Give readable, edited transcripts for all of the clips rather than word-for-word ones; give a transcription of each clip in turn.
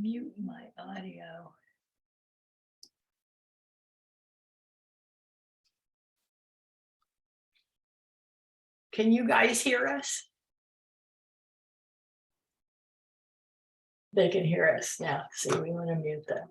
mute my audio. Can you guys hear us? They can hear us now. See, we want to mute them.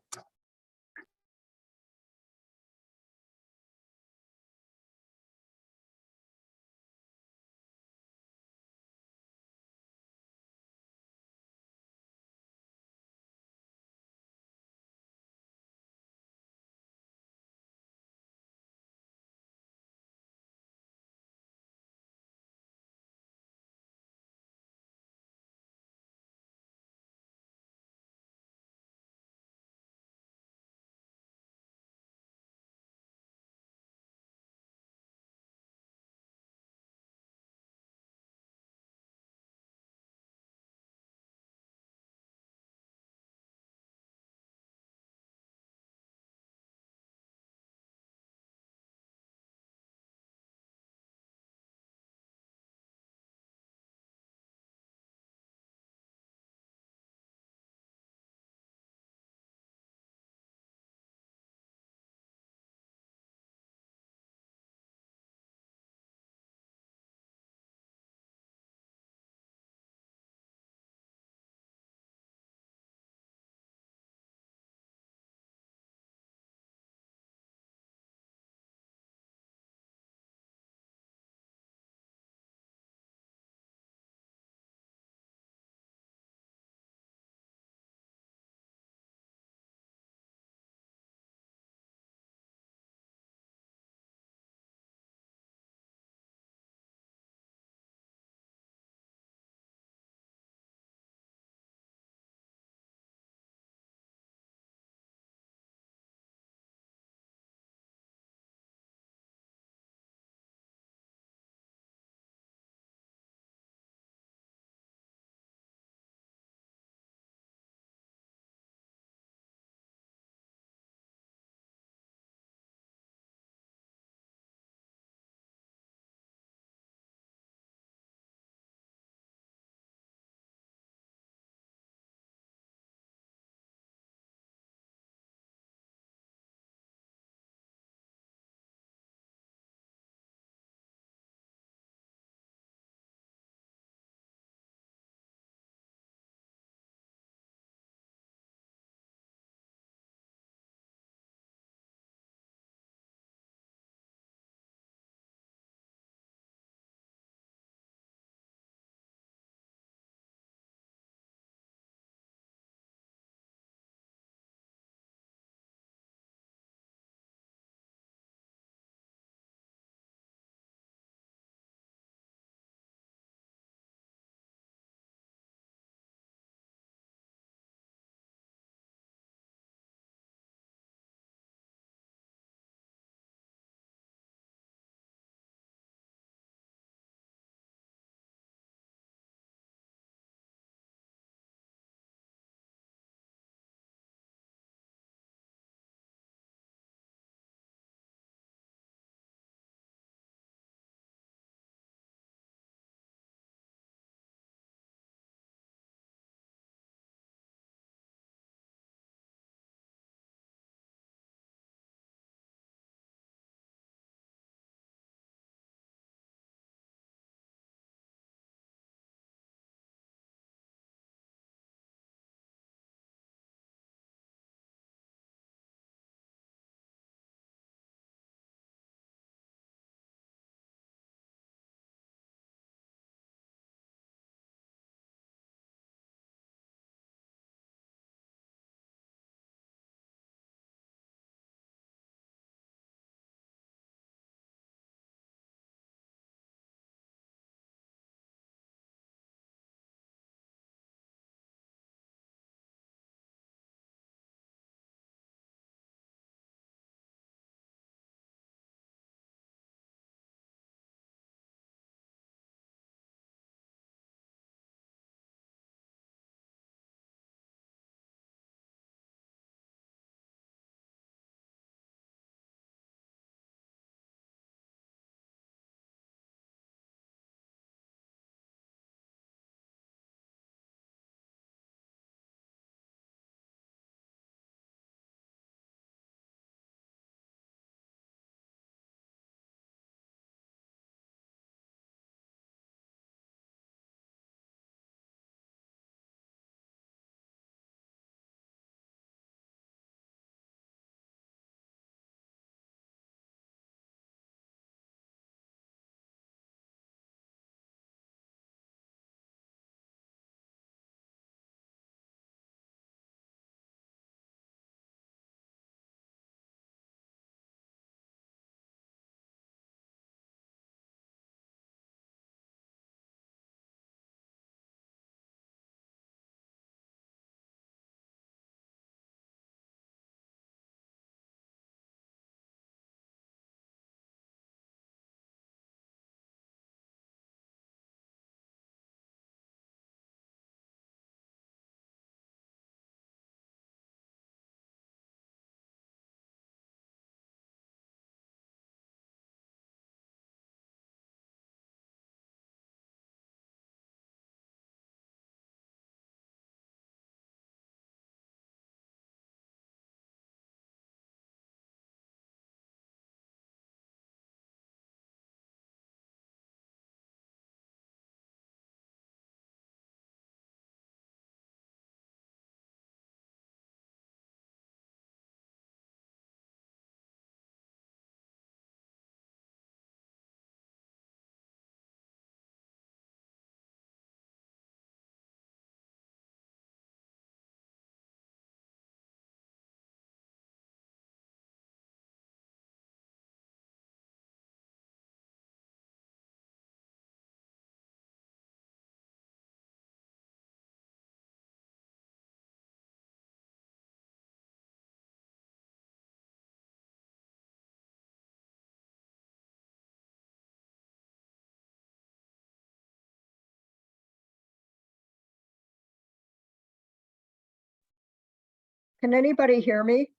Can anybody hear me?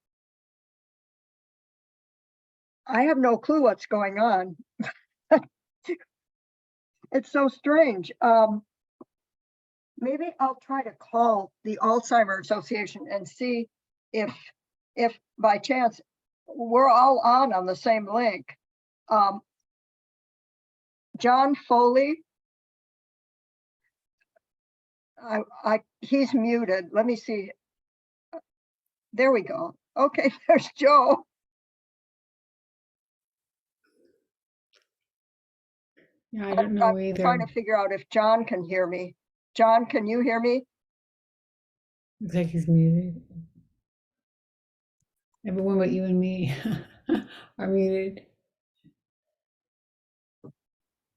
I have no clue what's going on. It's so strange. Maybe I'll try to call the Alzheimer's Association and see if by chance we're all on the same link. John Foley. He's muted. Let me see. There we go. Okay, there's Joe. Yeah, I don't know either. Trying to figure out if John can hear me. John, can you hear me? Looks like he's muted. Everyone but you and me are muted.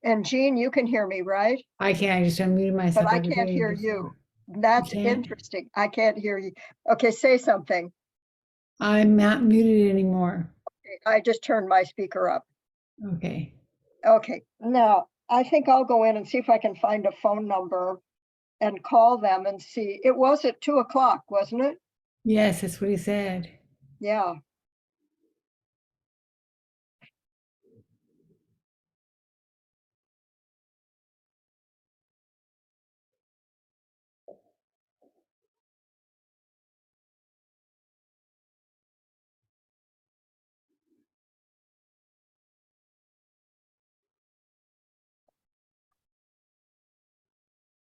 And Jean, you can hear me, right? I can't. I just unmuted myself. But I can't hear you. That's interesting. I can't hear you. Okay, say something. I'm not muted anymore. Okay, I just turned my speaker up. Okay. Okay, now I think I'll go in and see if I can find a phone number and call them and see. It was at 2 o'clock, wasn't it? Yes, that's what he said. Yeah.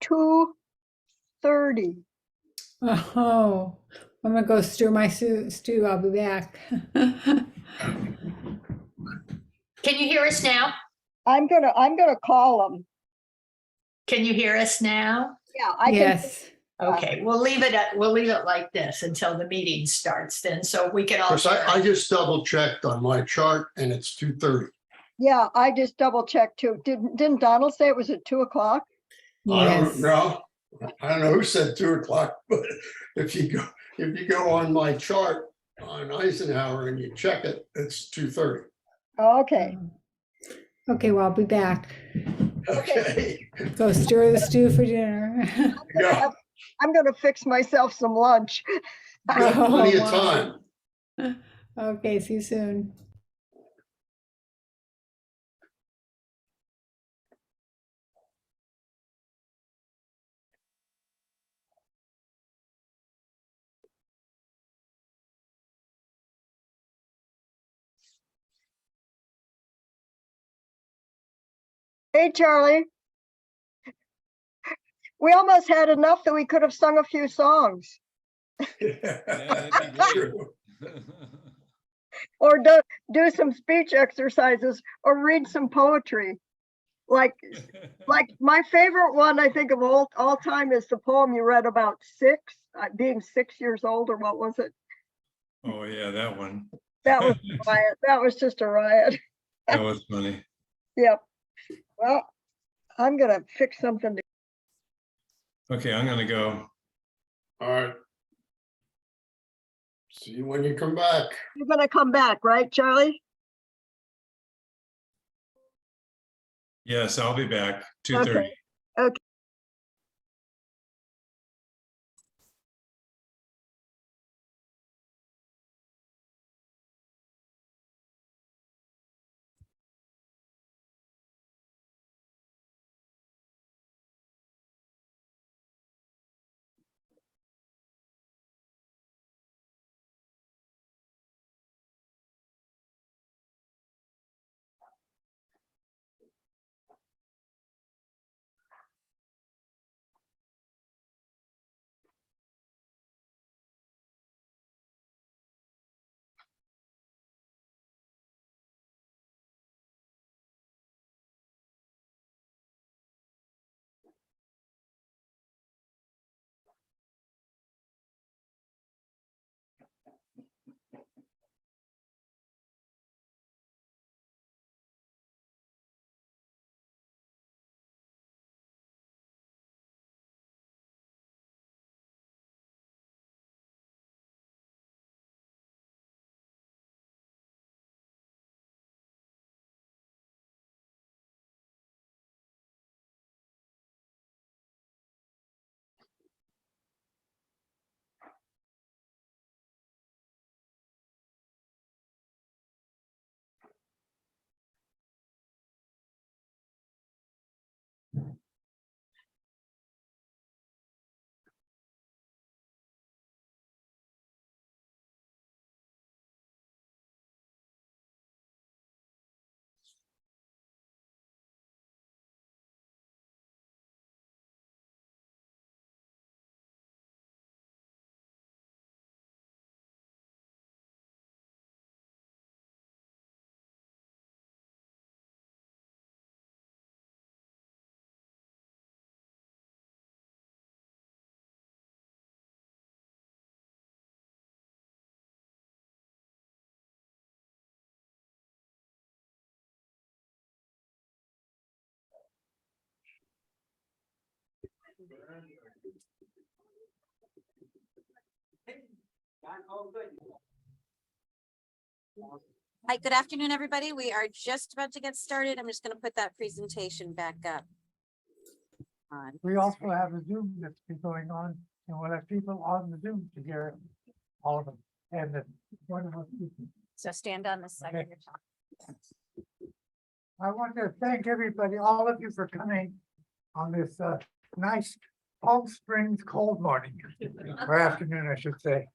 $2:30. Oh, I'm gonna go stir my stew. I'll be back. Can you hear us now? I'm gonna call them. Can you hear us now? Yeah, I Yes. Okay, we'll leave it like this until the meeting starts then, so we can all. Because I just double checked on my chart and it's 2:30. Yeah, I just double checked too. Didn't Donald say it was at 2 o'clock? I Yes. don't know. I don't know who said 2 o'clock, but if you go on my chart on Eisenhower and you check it, it's 2:30. Okay. Okay, well, I'll be back. Okay. Go stir the stew for dinner. Yeah, I'm gonna fix myself some lunch. you got plenty of wow. time. Okay, see you soon. Hey, Charlie. We almost had enough that we could have sung a few songs that'd be great. True. or do some speech exercises or read some poetry. Like my favorite one, I think of all time is the poem you read about being 6 years old, or what was it? Oh, yeah, that one. That was a riot. That was just a riot. That was funny. Yep. Well, I'm gonna fix something. Okay, I'm gonna go. All right. See you when you come back. You're gonna come back, right, Charlie? Yes, I'll be back. 2:30. Okay. Hi, good afternoon, everybody. We are just about to get started. I'm just going to put that presentation back up. We also have a Zoom that's been going on, and we'll have people on the Zoom to hear all of them. And the wonderful people. So stand on this side of your talk. I want to thank everybody, all of you, for coming on this nice Palm Springs cold morning, or afternoon, I should say.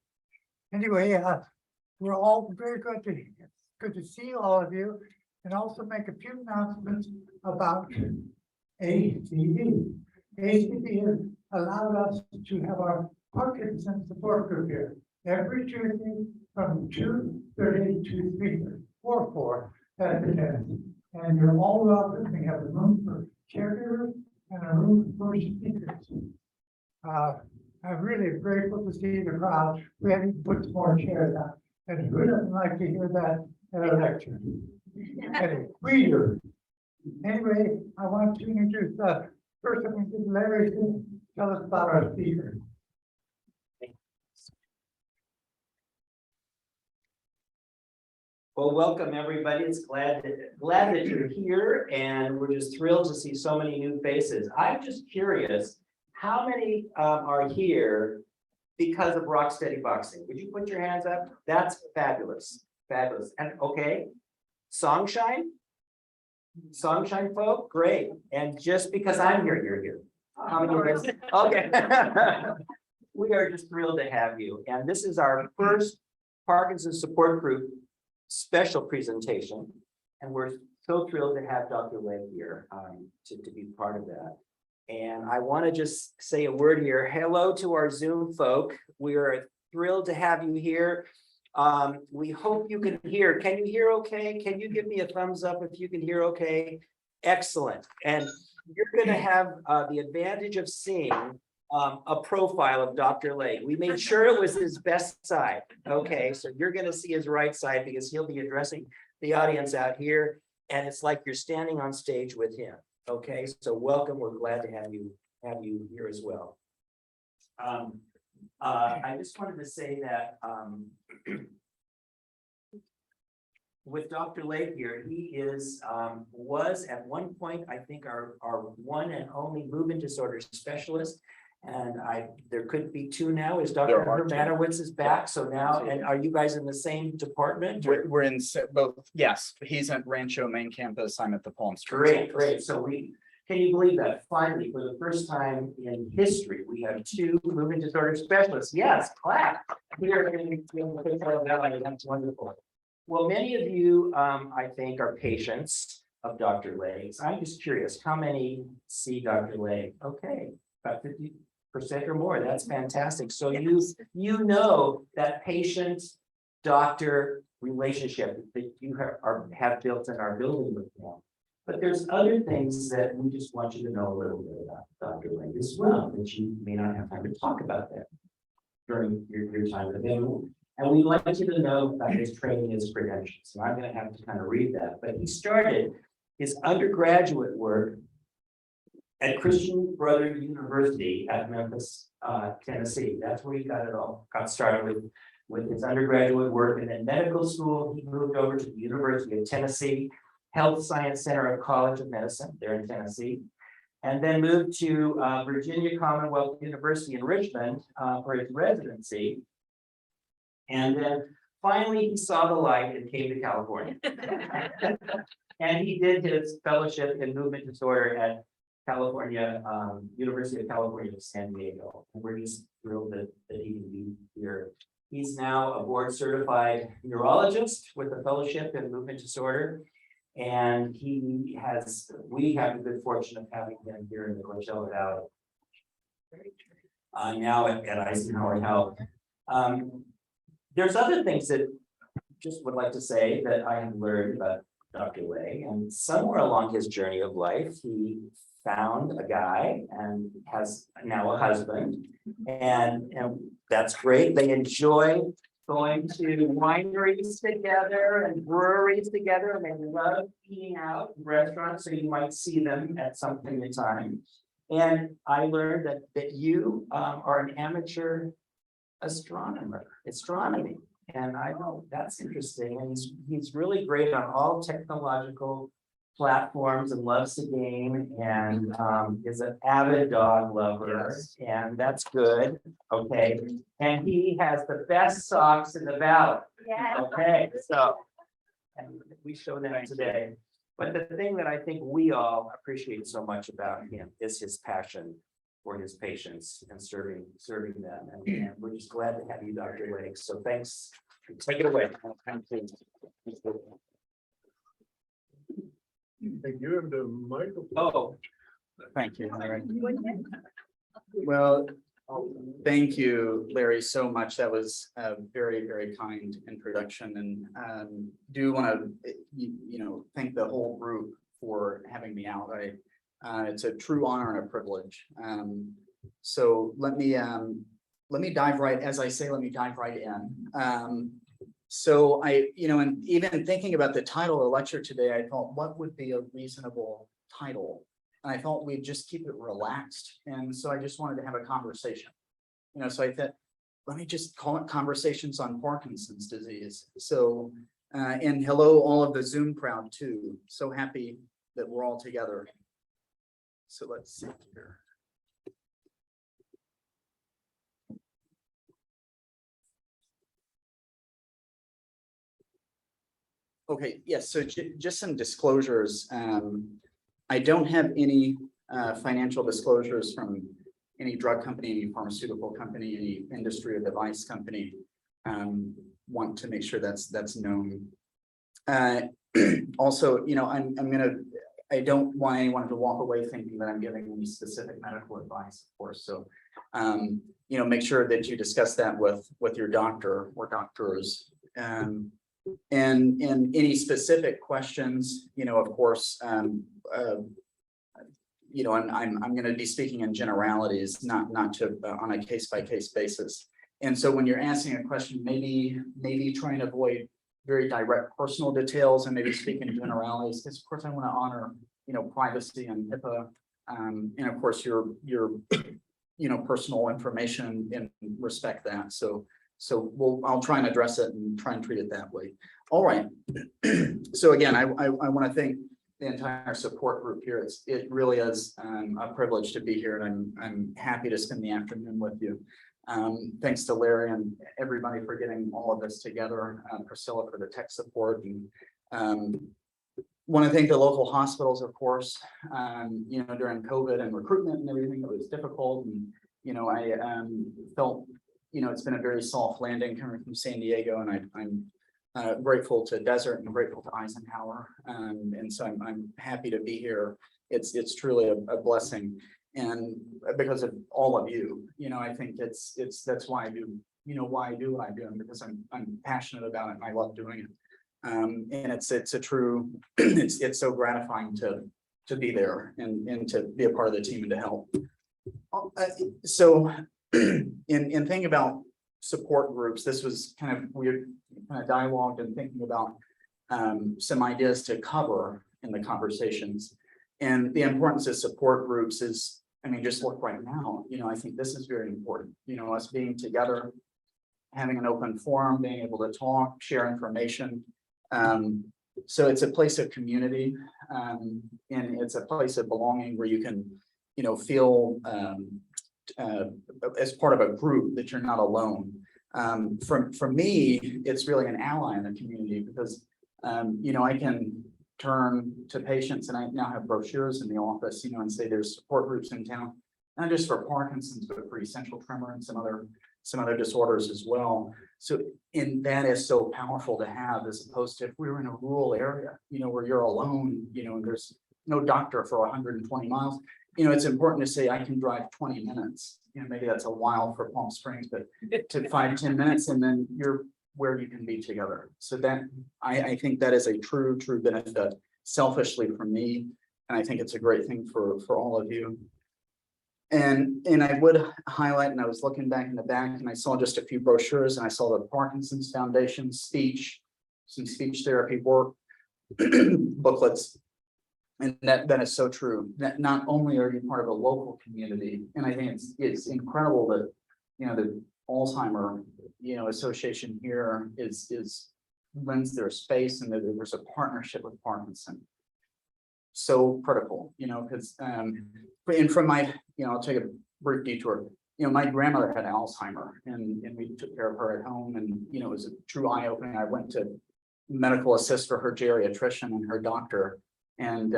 Anyway, we're all very good to see all of you, and also make a few announcements about ACD. ACD has allowed us to have our Parkinson support group here every Tuesday from 2:30 to 3:44 at the desk. And you're all welcome. We have a room for caregivers and a room for speakers. I'm really grateful to see the crowd. We haven't put some more chairs out. And who doesn't like to hear that at a lecture? Anyway, we do. Anyway, I want to introduce first I'm going to get Larry to tell us about our speaker. Well, welcome everybody. It's glad that you're here, and we're just thrilled to see so many new faces. I'm just curious, how many are here because of Rocksteady Boxing? Would you put your hands up? That's fabulous, fabulous. And okay, Songshine folk, great. And just because I'm here, you're here. How many are here? Okay. We are just thrilled to have you. And this is our first Parkinson's support group special presentation, and we're so thrilled to have Dr. Legge here to be part of that. And I want to just say a word here. Hello to our Zoom folk. We are thrilled to have you here. We hope you can hear. Can you hear okay? Can you give me a thumbs up if you can hear okay? Excellent. And you're going to have the advantage of seeing a profile of Dr. Legge. We made sure it was his best side. Okay, so you're going to see his right side because he'll be addressing the audience out here, and it's like you're standing on stage with him. Okay, so welcome. We're glad to have you here as well. I just wanted to say that with Dr. Legge here, he was at one point, I think, our one and only movement disorder specialist. And there could be two now. Is Dr. Hermanowitz is back? So now, and are you guys in the same department? We're in both. Yes, he's at Rancho main campus. I'm at the Palm Springs. Great, great. So can you believe that finally, for the first time in history, we have two movement disorder specialists? Yes, clap. Here in Valley. That's wonderful. Well, many of you, I think, are patients of Dr. Legge. I'm just curious, how many see Dr. Legge? Okay, about 50% or more. That's fantastic. So you know that patient-doctor relationship that you have built in our building with them. But there's other things that we just want you to know a little bit about Dr. Legge as well, that you may not have time to talk about that during your time with him. And we'd like you to know about his training, his credentials. So I'm going to have to kind of read that. But he started his undergraduate work at Christian Brothers University at Memphis, Tennessee. That's where he got started with his undergraduate work. And then medical school, he moved over to the University of Tennessee Health Science Center of College of Medicine there in Tennessee, and then moved to Virginia Commonwealth University in Richmond for his residency. And then finally he saw the light and came to California. And he did his fellowship in movement disorder at California, University of California, San Diego. And we're just thrilled that he can be here. He's now a board certified neurologist with a fellowship in movement disorder. And we have the good fortune of having him here in the Coachella Valley. Now at Eisenhower Health. There's other things that just would like to say that I have learned about Dr. Legge, and somewhere along his journey of life, he found a guy and has now a husband, and that's great. They enjoy going to wineries together and breweries together, and they love eating out in restaurants, so you might see them at some point in time. And I learned that you are an amateur astronomy. And I know that's interesting. And he's really great on all technological platforms and loves the game and is an avid dog lover. Yes. And that's good. Okay. And he has the best socks in the valley. Yeah. Okay, so. And we show that today. But the thing that I think we all appreciate so much about him is his passion for his patients and serving them. And we're just glad to have you, Dr. Legge. So thanks. Take it away. Thank you. Give him the microphone. Oh, Thank you, Larry. Well, thank you, Larry, so much. That was a very, very kind introduction, and do want to, thank the whole group for having me out. It's a true honor and a privilege. So let me dive right, as I say, let me dive right in. So and even thinking about the title of the lecture today, I thought, what would be a reasonable title? And I thought we'd just keep it relaxed. And so I just wanted to have a conversation. So I thought, let me just call it Conversations on Parkinson's Disease. So, and hello, all of the Zoom crowd too. So happy that we're all together. So let's see here. Okay, yes, so just some disclosures. I don't have any financial disclosures from any drug company, any pharmaceutical company, any industry or device company. Want to make sure that's known. Also, I don't want anyone to walk away thinking that I'm giving any specific medical advice, of course. So, make sure that you discuss that with your doctor or doctors. And any specific questions, of course, I'm going to be speaking in generalities, not to on a case-by-case basis. And so when you're asking a question, maybe try and avoid very direct personal details and maybe speak in generalities, because of course I want to honor, privacy and HIPAA, and of course your personal information and respect that. So I'll try and address it and try and treat it that way. All right. So again, I want to thank the entire support group here. It really is a privilege to be here, and I'm happy to spend the afternoon with you. Thanks to Larry and everybody for getting all of this together. Priscilla for the tech support, and want to thank the local hospitals, of course. During COVID and recruitment and everything, it was difficult, and I felt it's been a very soft landing coming from San Diego, and I'm grateful to Desert and grateful to Eisenhower, and so I'm happy to be here. It's truly a blessing, and because of all of you, I think that's why I do why I do what I do, and because I'm passionate about it and I love doing it, and it's a true it's so gratifying to be there and to be a part of the team and to help. So in thinking about support groups, this was kind of weird, kind of dialogued and thinking about some ideas to cover in the conversations. And the importance of support groups is, just look right now, I think this is very important, us being together, having an open forum, being able to talk, share information. So it's a place of community, and it's a place of belonging where you can, feel as part of a group that you're not alone. For me, it's really an ally in the community because, I can turn to patients, and I now have brochures in the office, and say there's support groups in town, not just for Parkinson's, but for essential tremor and some other disorders as well. So, and that is so powerful to have, as opposed to if we were in a rural area, where you're alone, and there's no doctor for 120 miles. It's important to say I can drive 20 minutes. Maybe that's a while for Palm Springs, but to 5-10 minutes, and then you're where you can be together. So that I think that is a true benefit, selfishly for me, and I think it's a great thing for all of you. And I would highlight, and I was looking back in the back, and I saw just a few brochures, and I saw the Parkinson's Foundation speech, some speech therapy work, booklets. And that is so true, that not only are you part of a local community, and I think it's incredible that, the Alzheimer, association here is lends their space, and that there's a partnership with Parkinson. So critical, because, and from my, I'll take a brief detour. My grandmother had Alzheimer, and we took care of her at home, and, it was a true eye opening. I went to medical assist for her geriatrician and her doctor, and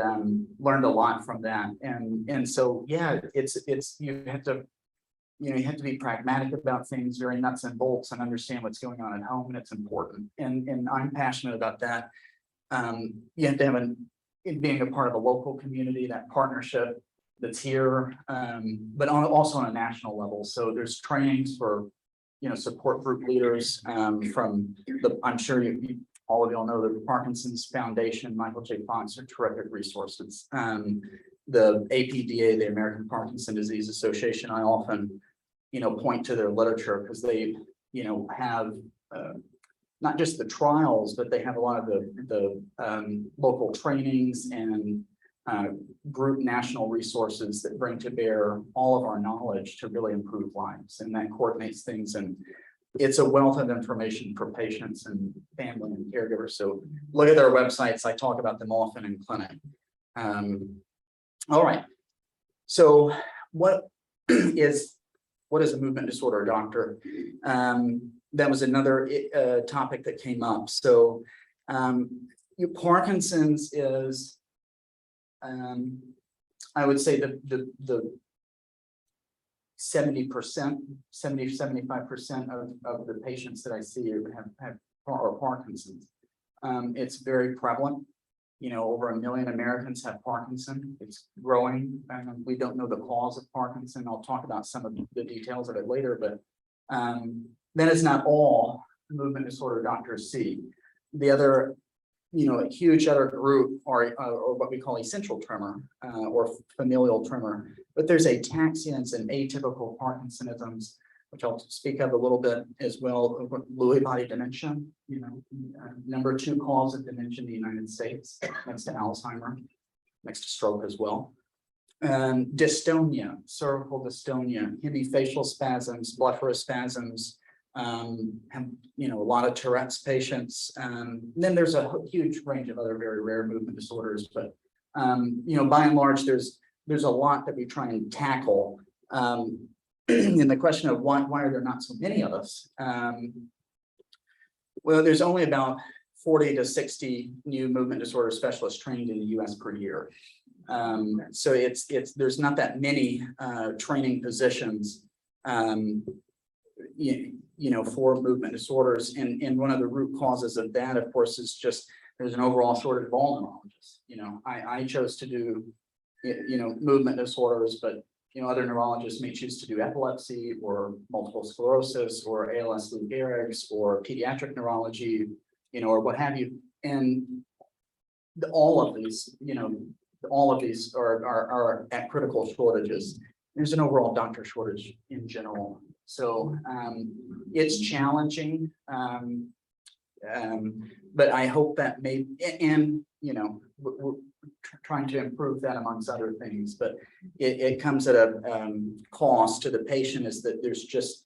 learned a lot from that. And so, yeah, it's you have to be pragmatic about things, very nuts and bolts, and understand what's going on at home, and it's important. And I'm passionate about that. You have to have in being a part of a local community, that partnership that's here, but also on a national level. So there's trainings for, support group leaders from I'm sure all of y'all know the Parkinson's Foundation, Michael J. Fox are terrific resources. The APDA, the American Parkinson Disease Association, I often, point to their literature, because they, have not just the trials, but they have a lot of the local trainings and group national resources that bring to bear all of our knowledge to really improve lives, and that coordinates things. And it's a wealth of information for patients and family and caregivers. So look at their websites. I talk about them often in clinic. All right. So what is a movement disorder doctor? That was another topic that came up. So Parkinson's is, I would say the 70%, 75% of the patients that I see have Parkinson's. It's very prevalent. Over 1 million Americans have Parkinson. It's growing. We don't know the cause of Parkinson. I'll talk about some of the details of it later, but that is not all movement disorder doctors see. The other, a huge other group or what we call essential tremor or familial tremor, but there's ataxias and atypical Parkinsonisms, which I'll speak of a little bit as well. Lewy body dementia, number 2 cause of dementia in the United States, next to Alzheimer, next to stroke as well. Dystonia, cervical dystonia, hemifacial spasms, blepharospasms, have, a lot of Tourette's patients. Then there's a huge range of other very rare movement disorders, but, by and large, there's a lot that we try and tackle. And the question of why are there not so many of us? Well, there's only about 40 to 60 new movement disorder specialists trained in the US per year. So there's not that many training positions for movement disorders. And one of the root causes of that, of course, is just there's an overall shortage of all neurologists. I chose to do, movement disorders, but other neurologists may choose to do epilepsy or multiple sclerosis or ALS Lou Gehrig's or pediatric neurology, or what have you. And all of these are at critical shortages. There's an overall doctor shortage in general. So it's challenging, but I hope that we're trying to improve that amongst other things, but it comes at a cost to the patient, is that there's just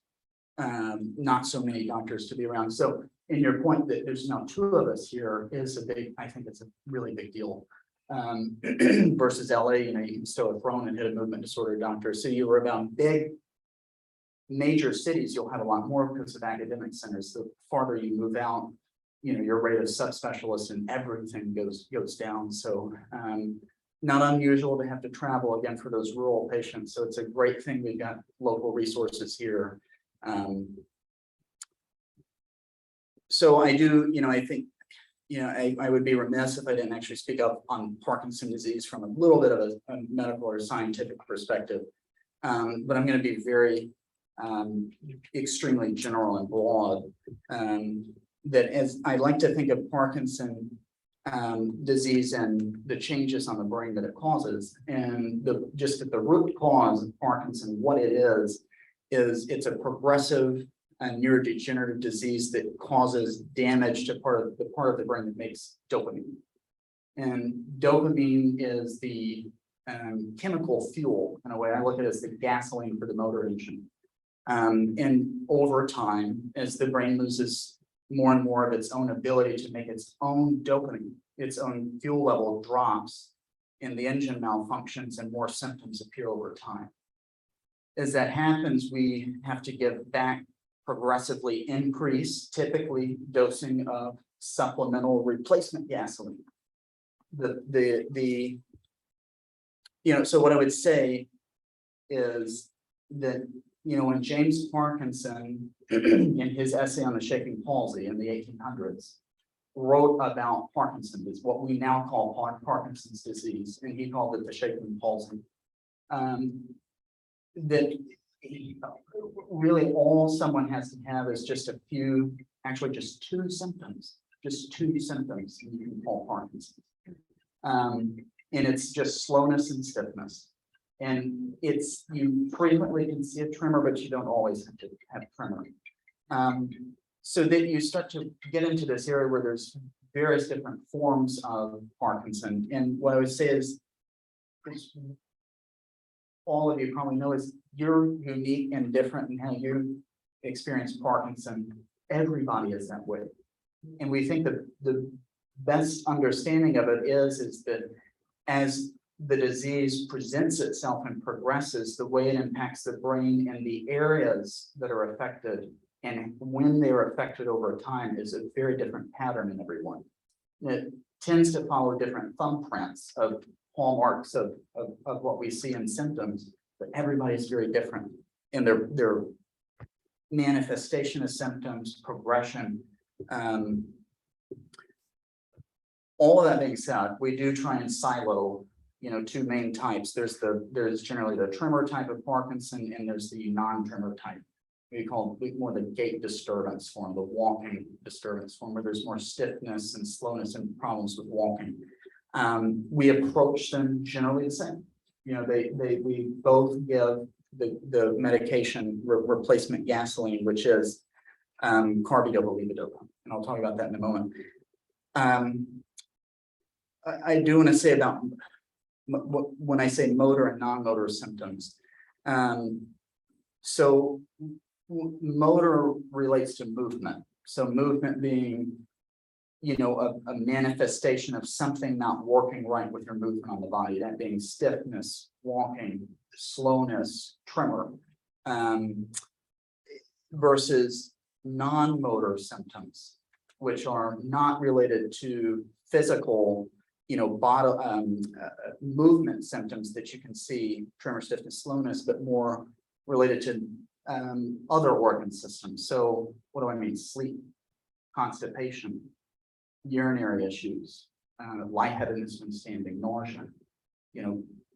not so many doctors to be around. So in your point that there's now 2 of us here is I think it's a really big deal. Versus LA, you can stow a throne and hit a movement disorder doctor. So you were about big major cities, you'll have a lot more because of academic centers. The farther you move out, your rate of subspecialists and everything goes down. So not unusual to have to travel again for those rural patients. So it's a great thing we've got local resources here. So I do, I think, I would be remiss if I didn't actually speak up on Parkinson's disease from a little bit of a medical or scientific perspective. But I'm going to be very extremely general and broad. That as I like to think of Parkinson disease and the changes on the brain that it causes, and just at the root cause of Parkinson, what it is it's a progressive neurodegenerative disease that causes damage to part of the brain that makes dopamine. And dopamine is the chemical fuel, in a way. I look at it as the gasoline for the motor engine. And over time, as the brain loses more and more of its own ability to make its own dopamine, its own fuel level drops, and the engine malfunctions and more symptoms appear over time. As that happens, we have to give back progressively increase, typically dosing of supplemental replacement gasoline. So what I would say is that, when James Parkinson, in his essay on the shaking palsy in the 1800s, wrote about Parkinson's, what we now call Parkinson's disease, and he called it the shaking palsy. That really all someone has to have is just a few, actually just two symptoms, and you can call Parkinson's. And it's just slowness and stiffness. And you frequently can see a tremor, but you don't always have to have tremor. So that you start to get into this area where there's various different forms of Parkinson. And what I would say is all of you probably know is you're unique and different in how you experience Parkinson. Everybody is that way. And we think that the best understanding of it is that as the disease presents itself and progresses, the way it impacts the brain and the areas that are affected and when they are affected over time is a very different pattern in everyone. It tends to follow different thumbprints of hallmarks of what we see in symptoms, but everybody's very different in their manifestation of symptoms, progression. All of that being said, we do try and silo, two main types. There's generally the tremor type of Parkinson, and there's the non-tremor type. We call it more the gait disturbance form, the walking disturbance form, where there's more stiffness and slowness and problems with walking. We approach them generally the same. We both give the medication replacement gasoline, which is carbidopa-levodopa, and I'll talk about that in a moment. I do want to say about when I say motor and non-motor symptoms. So motor relates to movement. So movement being, a manifestation of something not working right with your movement on the body, that being stiffness, walking, slowness, tremor, versus non-motor symptoms, which are not related to physical, movement symptoms that you can see, tremor, stiffness, slowness, but more related to other organ systems. So what do I mean? Sleep, constipation, urinary issues, lightheadedness when standing, nausea,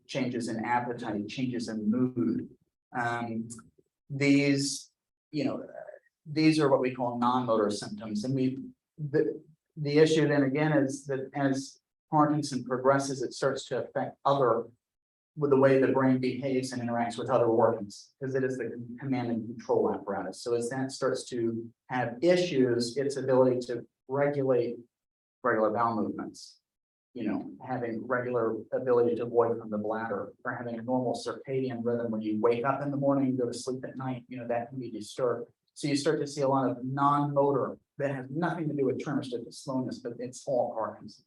changes in appetite, changes in mood. These are what we call non-motor symptoms. And the issue then again is that as Parkinson progresses, it starts to affect with the way the brain behaves and interacts with other organs, because it is the command and control apparatus. So as that starts to have issues, its ability to regulate regular bowel movements, having regular ability to void from the bladder, or having a normal circadian rhythm when you wake up in the morning, go to sleep at night, that can be disturbed. So you start to see a lot of non-motor that has nothing to do with tremor, stiffness, slowness, but it's all Parkinson.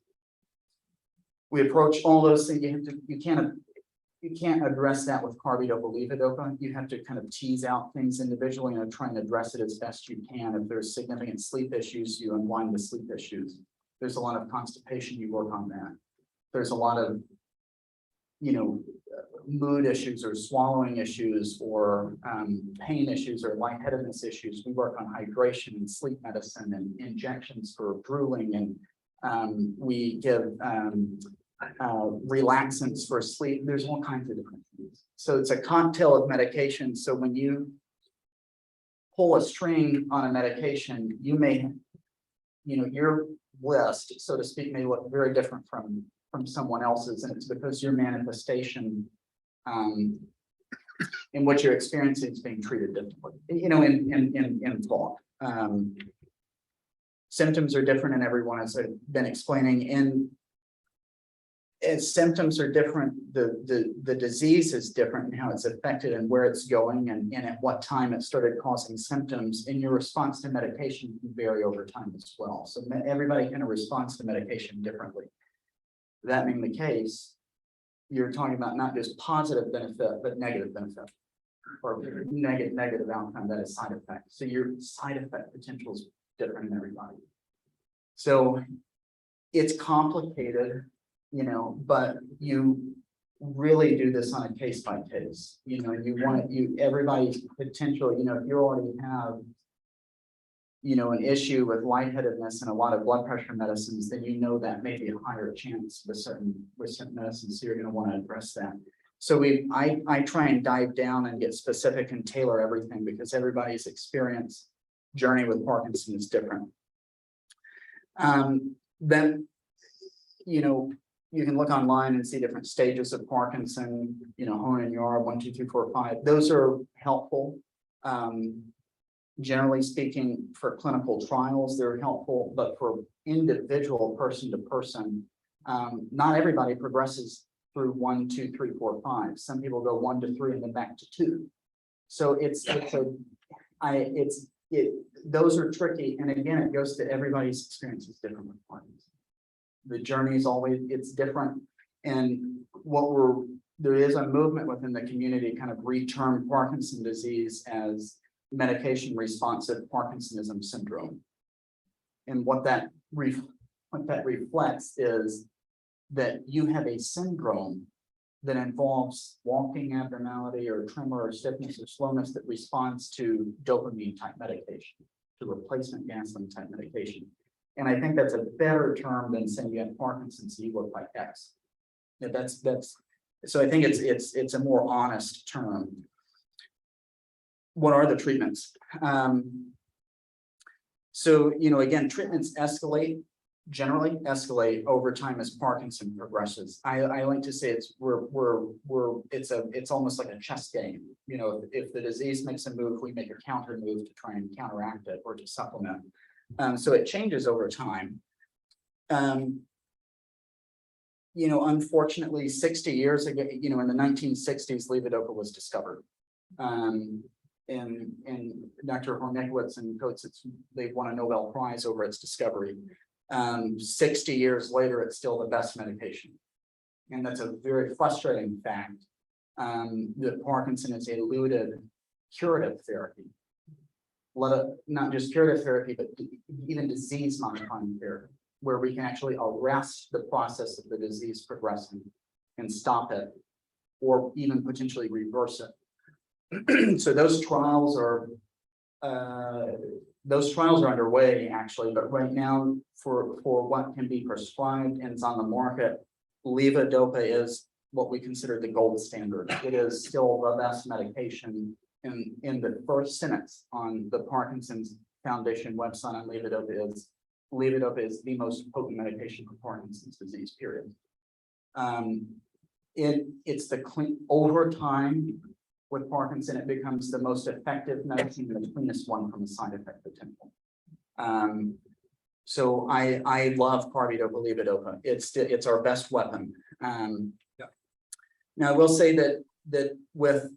We approach all those things. You can't address that with carbidopa-levodopa. You have to kind of tease out things individually and try and address it as best you can. If there's significant sleep issues, you unwind the sleep issues. There's a lot of constipation, you work on that. There's a lot of, mood issues or swallowing issues or pain issues or lightheadedness issues. We work on hydration and sleep medicine and injections for drooling, and we give relaxants for sleep. There's all kinds of different things. So it's a cocktail of medication. So when you pull a string on a medication, you may, your list, so to speak, may look very different from someone else's, and it's because your manifestation in what you're experiencing is being treated differently. In thought. Symptoms are different in everyone, as I've been explaining. In as symptoms are different, the disease is different and how it's affected and where it's going and at what time it started causing symptoms, and your response to medication can vary over time as well. So everybody kind of responds to medication differently. That being the case, you're talking about not just positive benefit, but negative benefit or negative outcome, that is side effect. So your side effect potential is different in everybody. So it's complicated, you know, but you really do this on a case by case, you know, you want everybody's potential, you know, if you already have, you know, an issue with lightheadedness and a lot of blood pressure medicines, then you know that may be a higher chance with certain medicines. So you're going to want to address that. So I try and dive down and get specific and tailor everything because everybody's experience journey with Parkinson is different. Then, you know, you can look online and see different stages of Parkinson, you know, Hone and Yar, 1, 2, 3, 4, 5. Those are helpful. Generally speaking, for clinical trials, they're helpful, but for individual person to person, not everybody progresses through 1, 2, 3, 4, 5. Some people go 1 to 3 and then back to 2. So those are tricky. And again, it goes to everybody's experience is different with Parkinson. The journey is always, it's different. And there is a movement within the community kind of re-term Parkinson disease as medication responsive Parkinsonism syndrome. And what that reflects is that you have a syndrome that involves walking abnormality or tremor or stiffness or slowness that responds to dopamine type medication, to replacement gasoline type medication. And I think that's a better term than saying you have Parkinson's, so you look like X. Yeah, so I think it's a more honest term. What are the treatments? So, you know, again, treatments generally escalate over time as Parkinson progresses. I like to say it's almost like a chess game. You know, if the disease makes a move, we make a counter move to try and counteract it or to supplement. So it changes over time. You know, unfortunately, 60 years ago, you know, in the 1960s, levodopa was discovered. And Dr. Hornikowitz and Coates, they won a Nobel Prize over its discovery. 60 years later, it's still the best medication. And that's a very frustrating fact that Parkinson has eluded curative therapy. Not just curative therapy, but even disease modifying therapy, where we can actually arrest the process of the disease progressing and stop it, or even potentially reverse it. So those trials are underway actually, but right now for what can be prescribed and is on the market, levodopa is what we consider the gold standard. It is still the best medication. In the first sentence on the Parkinson's Foundation website on levodopa is the most potent medication for Parkinson's disease, period. It's the clean over time. With Parkinson, it becomes the most effective medicine and the cleanest one from a side effect potential. So I love carbidopa levodopa. It's our best weapon. Now I will say that with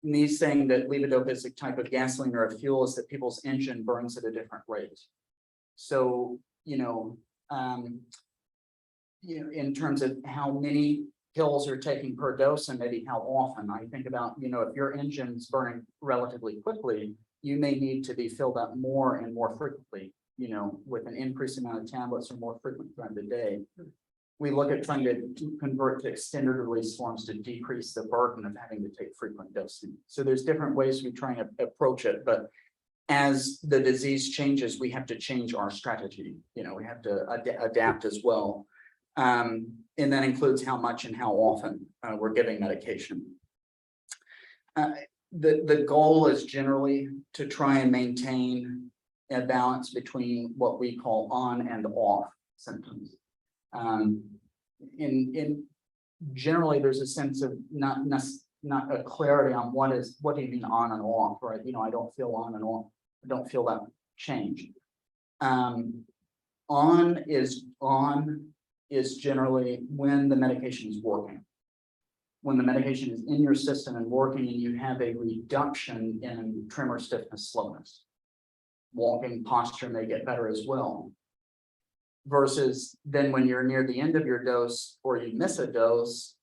me saying that levodopa is a type of gasoline or a fuel, is that people's engine burns at a different rate. So you know, in terms of how many pills you're taking per dose and maybe how often. I think about, you know, if your engine's burning relatively quickly, you may need to be filled up more and more frequently, you know, with an increased amount of tablets or more frequent throughout the day. We look at trying to convert to extended release forms to decrease the burden of having to take frequent dosing. So there's different ways we try and approach it, but as the disease changes, we have to change our strategy. You know, we have to adapt as well. And that includes how much and how often we're giving medication. The goal is generally to try and maintain a balance between what we call on and off symptoms. In generally, there's a sense of not a clarity on what do you mean on and off, right? You know, I don't feel on and off. I don't feel that change. On is on is generally when the medication is working. When the medication is in your system and working and you have a reduction in tremor, stiffness, slowness. Walking posture may get better as well. Versus then when you're near the end of your dose or you miss a dose,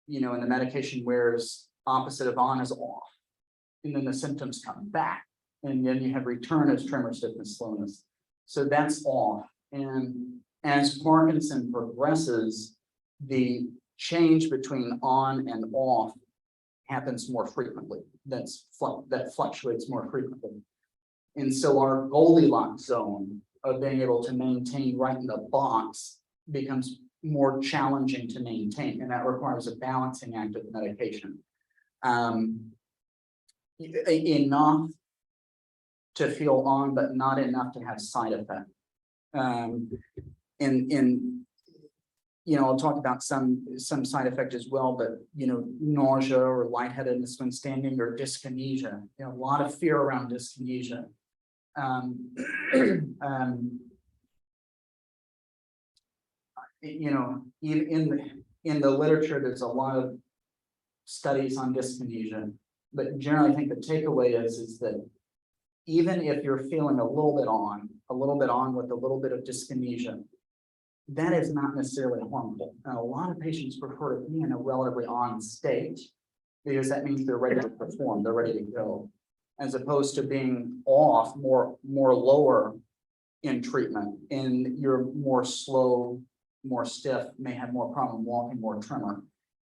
you know, and the medication wears opposite of on is off. And then the symptoms come back and then you have return as tremor, stiffness, slowness. So that's off. And as Parkinson progresses, the change between on and off happens more frequently. That fluctuates more frequently. And so our Goldilocks zone of being able to maintain right in the box becomes more challenging to maintain, and that requires a balancing act of the medication. Enough to feel on, but not enough to have side effect. You know, I'll talk about some side effect as well, but you know, nausea or lightheadedness when standing or dyskinesia. You know, a lot of fear around dyskinesia. You know, even in the literature, there's a lot of studies on dyskinesia, but generally I think the takeaway is that even if you're feeling a little bit on with a little bit of dyskinesia, that is not necessarily harmful. And a lot of patients prefer to be in a relatively on state because that means they're ready to perform, they're ready to go, as opposed to being off more lower in treatment, and you're more slow, more stiff, may have more problem walking, more tremor.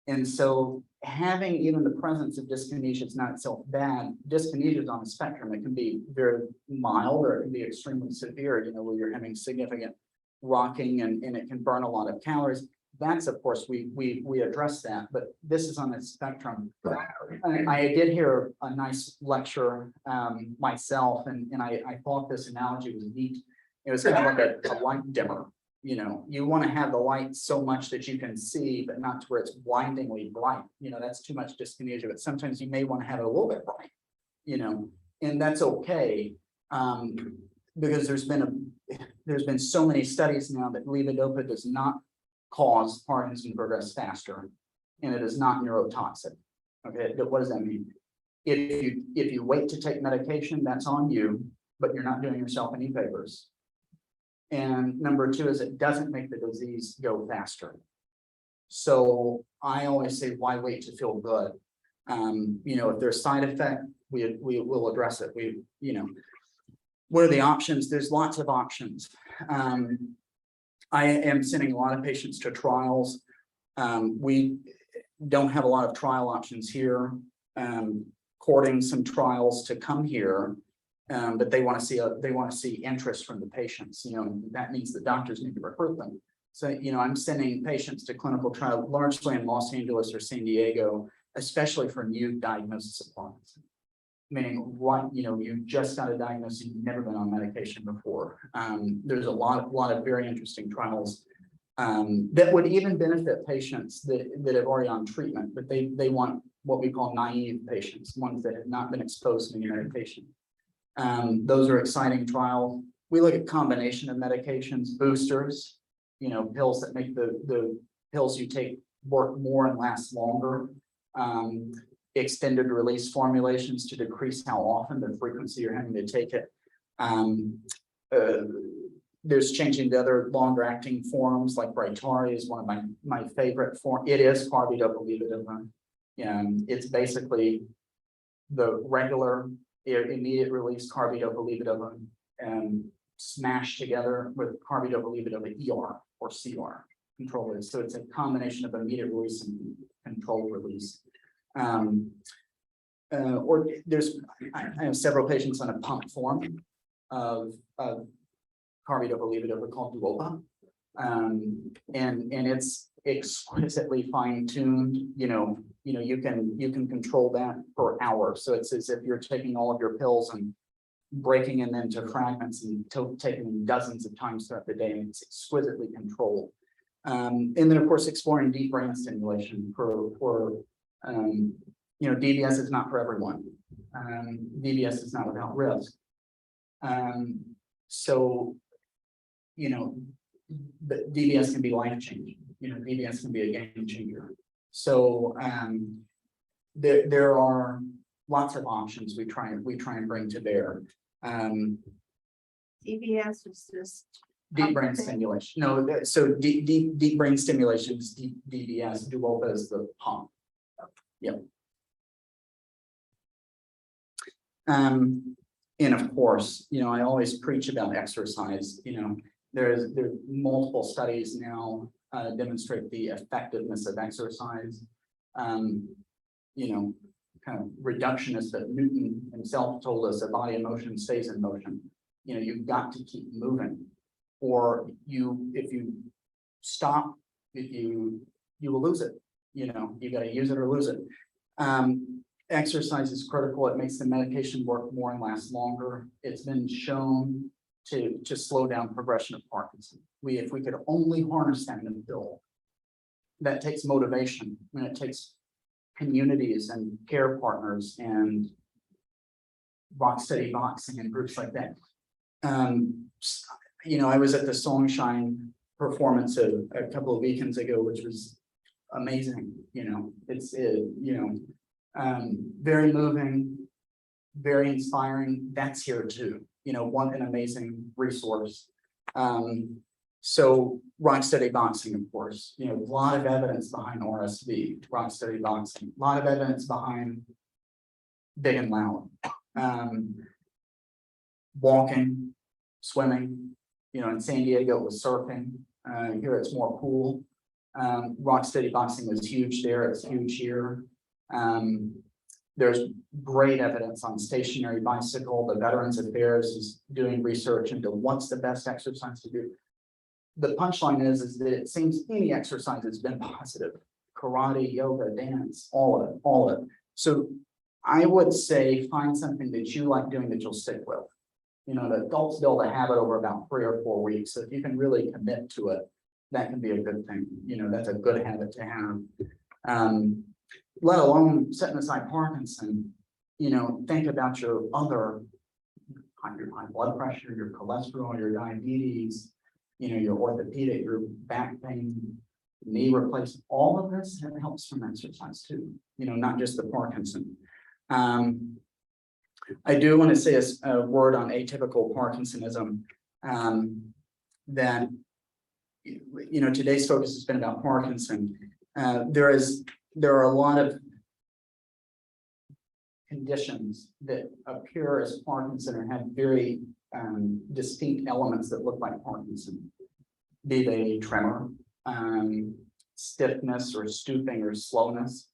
And so having even the presence of dyskinesia is not itself bad. Dyskinesia is on a spectrum. It can be very mild or it can be extremely severe, you know, where you're having significant rocking and it can burn a lot of calories. That's, of course, we address that, but this is on the spectrum. I did hear a nice lecture myself, and I thought this analogy was neat. It was kind of like a light dimmer. You know, you want to have the light so much that you can see, but not to where it's blindingly bright. You know, that's too much dyskinesia, but sometimes you may want to have it a little bit bright, you know, and that's okay. Because there's been so many studies now that levodopa does not cause Parkinson to progress faster, and it is not neurotoxic. Okay, what does that mean? If you wait to take medication, that's on you, but you're not doing yourself any favors. And number two is it doesn't make the disease go faster. So I always say, why wait to feel good? You know, if there's side effect, we will address it. You know, what are the options? There's lots of options. I am sending a lot of patients to trials. We don't have a lot of trial options here. Courting some trials to come here. But they want to see interest from the patients. You know, that means the doctors need to recruit them. So, you know, I'm sending patients to clinical trial largely in Los Angeles or San Diego, especially for new diagnosis of Parkinson. Meaning, what, you know, you just got a diagnosis, you've never been on medication before. There's a lot of very interesting trials that would even benefit patients that have already on treatment, but they want what we call naive patients, ones that have not been exposed to any medication. Those are exciting trials. We look at combination of medications, boosters, you know, pills that make the pills you take work more and last longer. Extended release formulations to decrease how often, the frequency you're having to take it. There's changing to other longer acting forms, like Rytari is one of my favorite form. It is carbidopa-levodopa. It's basically the regular immediate release carbidopa-levodopa smashed together with carbidopa-levodopa ER or CR control release. So it's a combination of immediate release and controlled release. Or I have several patients on a pump form of carbidopa-levodopa called Duopa. And it's exquisitely fine-tuned. You know, you can control that per hour. So it's as if you're taking all of your pills and breaking them into fragments and taking them dozens of times throughout the day, and it's exquisitely controlled. And then of course exploring deep brain stimulation for you know, DBS is not for everyone. DBS is not without risk. So, you know, but DBS can be life changing. DBS can be a game changer. So there are lots of options we try and bring to bear. DBS is just. Deep brain stimulation. No, so deep brain stimulation is DBS. Duopa is the pump. Yep. And of course, I always preach about exercise. There's multiple studies now demonstrate the effectiveness of exercise. Kind of reductionist that Newton himself told us a body in motion stays in motion. You've got to keep moving, or if you stop, you will lose it. You got to use it or lose it. Exercise is critical. It makes the medication work more and last longer. It's been shown to slow down progression of Parkinson. If we could only harness that in a pill, that takes motivation, and it takes communities and care partners and rock steady boxing and groups like that. I was at the Songshine performance a couple of weekends ago, which was amazing. Very moving, very inspiring. That's here too. An amazing resource. So rock steady boxing, of course, a lot of evidence behind RSV, rock steady boxing, a lot of evidence behind big and loud. Walking, swimming, in San Diego it was surfing. Here it's more pool. Rock steady boxing was huge there. It's huge here. There's great evidence on stationary bicycle. The Veterans Affairs is doing research into what's the best exercise to do. The punchline is that it seems any exercise has been positive. Karate, yoga, dance, all of it. So I would say find something that you like doing that you'll stick with. The adults build a habit over about 3 or 4 weeks. So if you can really commit to it, that can be a good thing. That's a good habit to have. Let alone setting aside Parkinson, think about your other, your high blood pressure, your cholesterol, your diabetes, your orthopedic, your back pain, knee replacement, all of this helps from exercise too, not just the Parkinson. I do want to say a word on atypical Parkinsonism, that, today's focus has been about Parkinson. There are a lot of conditions that appear as Parkinson or have very distinct elements that look like Parkinson, be they tremor, stiffness or stooping or slowness,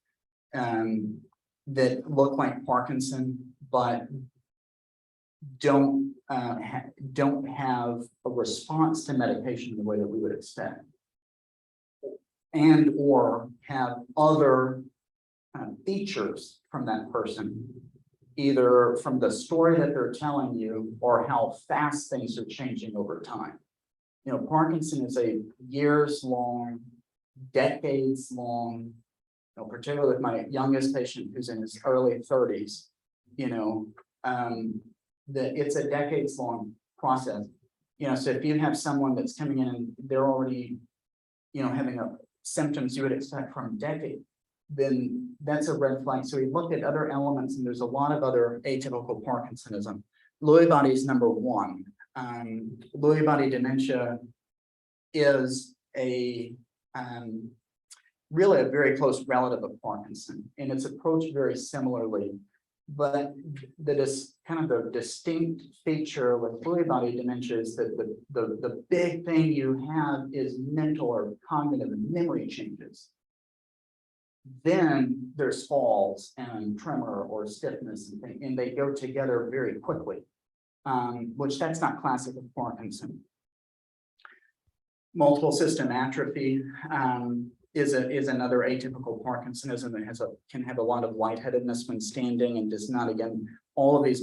that look like Parkinson, but don't have a response to medication in the way that we would expect, and or have other features from that person, either from the story that they're telling you or how fast things are changing over time. Parkinson is a years-long, decades-long, particularly with my youngest patient who's in his early 30s, that it's a decades-long process. So if you have someone that's coming in and they're already, having symptoms you would expect from a decade, then that's a red flag. So we looked at other elements, and there's a lot of other atypical Parkinsonism. Lewy body is number one. Lewy body dementia is really a very close relative of Parkinson, and it's approached very similarly. But the distinct feature with Lewy body dementia is that the big thing you have is mental or cognitive and memory changes. Then there's falls and tremor or stiffness, and they go together very quickly, which that's not classic of Parkinson. Multiple system atrophy is another atypical Parkinsonism that can have a lot of lightheadedness when standing, and does not, again, all of these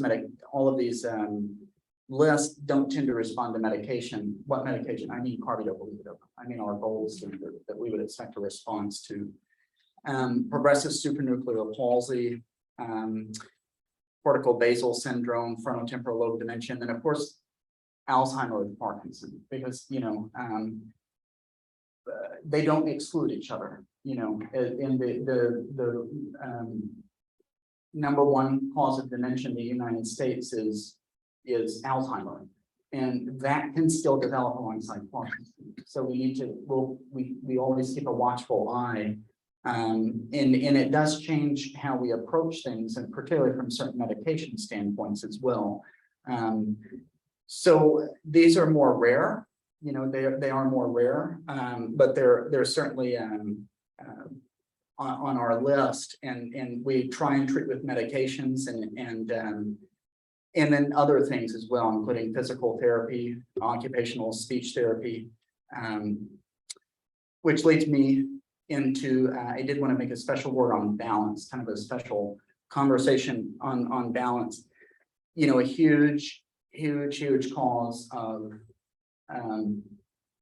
lists don't tend to respond to medication. What medication? I mean carbidopa. I mean our gold standard that we would expect a response to. Progressive supranuclear palsy, cortical basal syndrome, frontotemporal lobe dementia, and then of course Alzheimer's and Parkinson, because, they don't exclude each other, and the number one cause of dementia in the United States is Alzheimer's. And that can still develop alongside Parkinson. So we need to, we always keep a watchful eye. And it does change how we approach things, and particularly from certain medication standpoints as well. So these are more rare, they are more rare, but they're certainly on our list, and we try and treat with medications and then other things as well, including physical therapy, occupational speech therapy, which leads me into, I did want to make a special word on balance, kind of a special conversation on balance. A huge cause of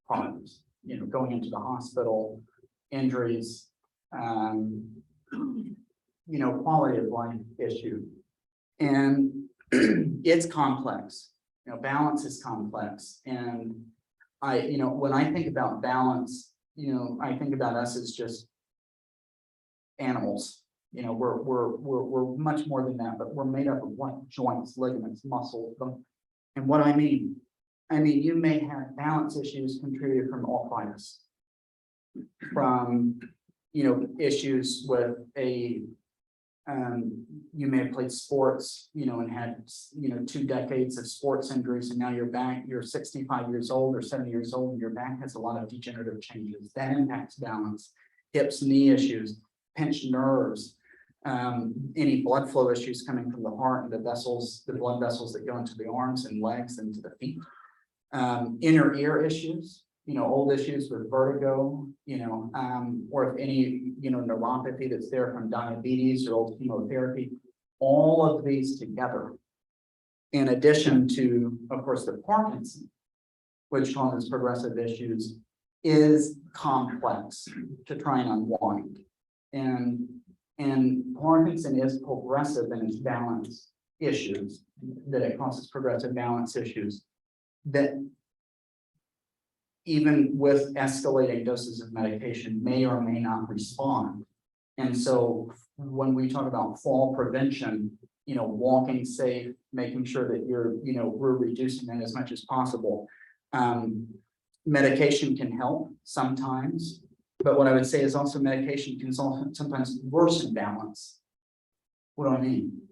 problems, going into the hospital, injuries, quality of life issue. And it's complex, balance is complex. And when I think about balance, I think about us as just animals. We're much more than that, but we're made up of what? Joints, ligaments, muscles. And what I mean, you may have balance issues contributed from arthritis, from, issues with you may have played sports, and had, 2 decades of sports injuries, and now you're back, you're 65 years old or 70 years old, and your back has a lot of degenerative changes. That impacts balance, hips, knee issues, pinched nerves, any blood flow issues coming from the heart and the vessels, the blood vessels that go into the arms and legs and to the feet, inner ear issues, old issues with vertigo, or if any, neuropathy that's there from diabetes or old chemotherapy, all of these together, in addition to, of course, the Parkinson, which causes progressive issues, is complex to try and unwind. And Parkinson is progressive in its balance issues, that it causes progressive balance issues that even with escalating doses of medication may or may not respond. And so when we talk about fall prevention, walking safe, making sure that we're reducing that as much as possible. Medication can help sometimes, but what I would say is also medication can sometimes worsen balance. What do I mean?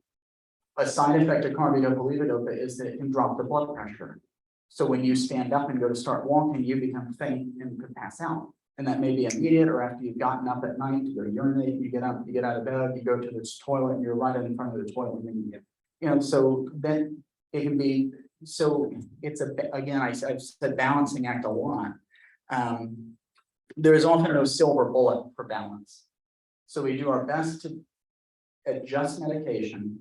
A side effect of carbidopa is that it can drop the blood pressure. So when you stand up and go to start walking, you become faint and could pass out. And that may be immediate, or after you've gotten up at night to go to urinate, you get up, you get out of bed, you go to this toilet, and you're right in front of the toilet, and then you get, so then it can be, so it's again, I've said balancing act a lot. There is often no silver bullet for balance. So we do our best to adjust medication,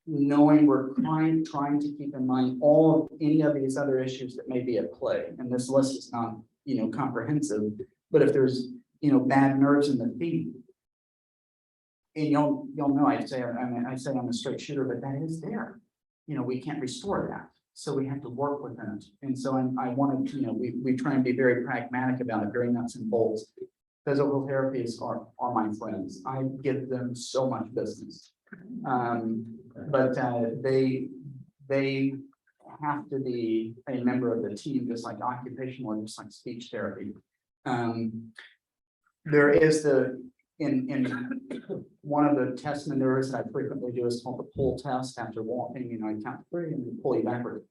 knowing we're trying to keep in mind any of these other issues that may be at play. And this list is not, comprehensive, but if there's, bad nerves in the feet, and you'll know, I say I'm a straight shooter, but that is there. We can't restore that. So we have to work within it. And so I wanted to, we try and be very pragmatic about it, very nuts and bolts. Physical therapists are my friends. I give them so much business. But they have to be a member of the team, just like occupational or just like speech therapy. There is in one of the test maneuvers that I frequently do is called the pull test. After walking, I count 3 and pull you backward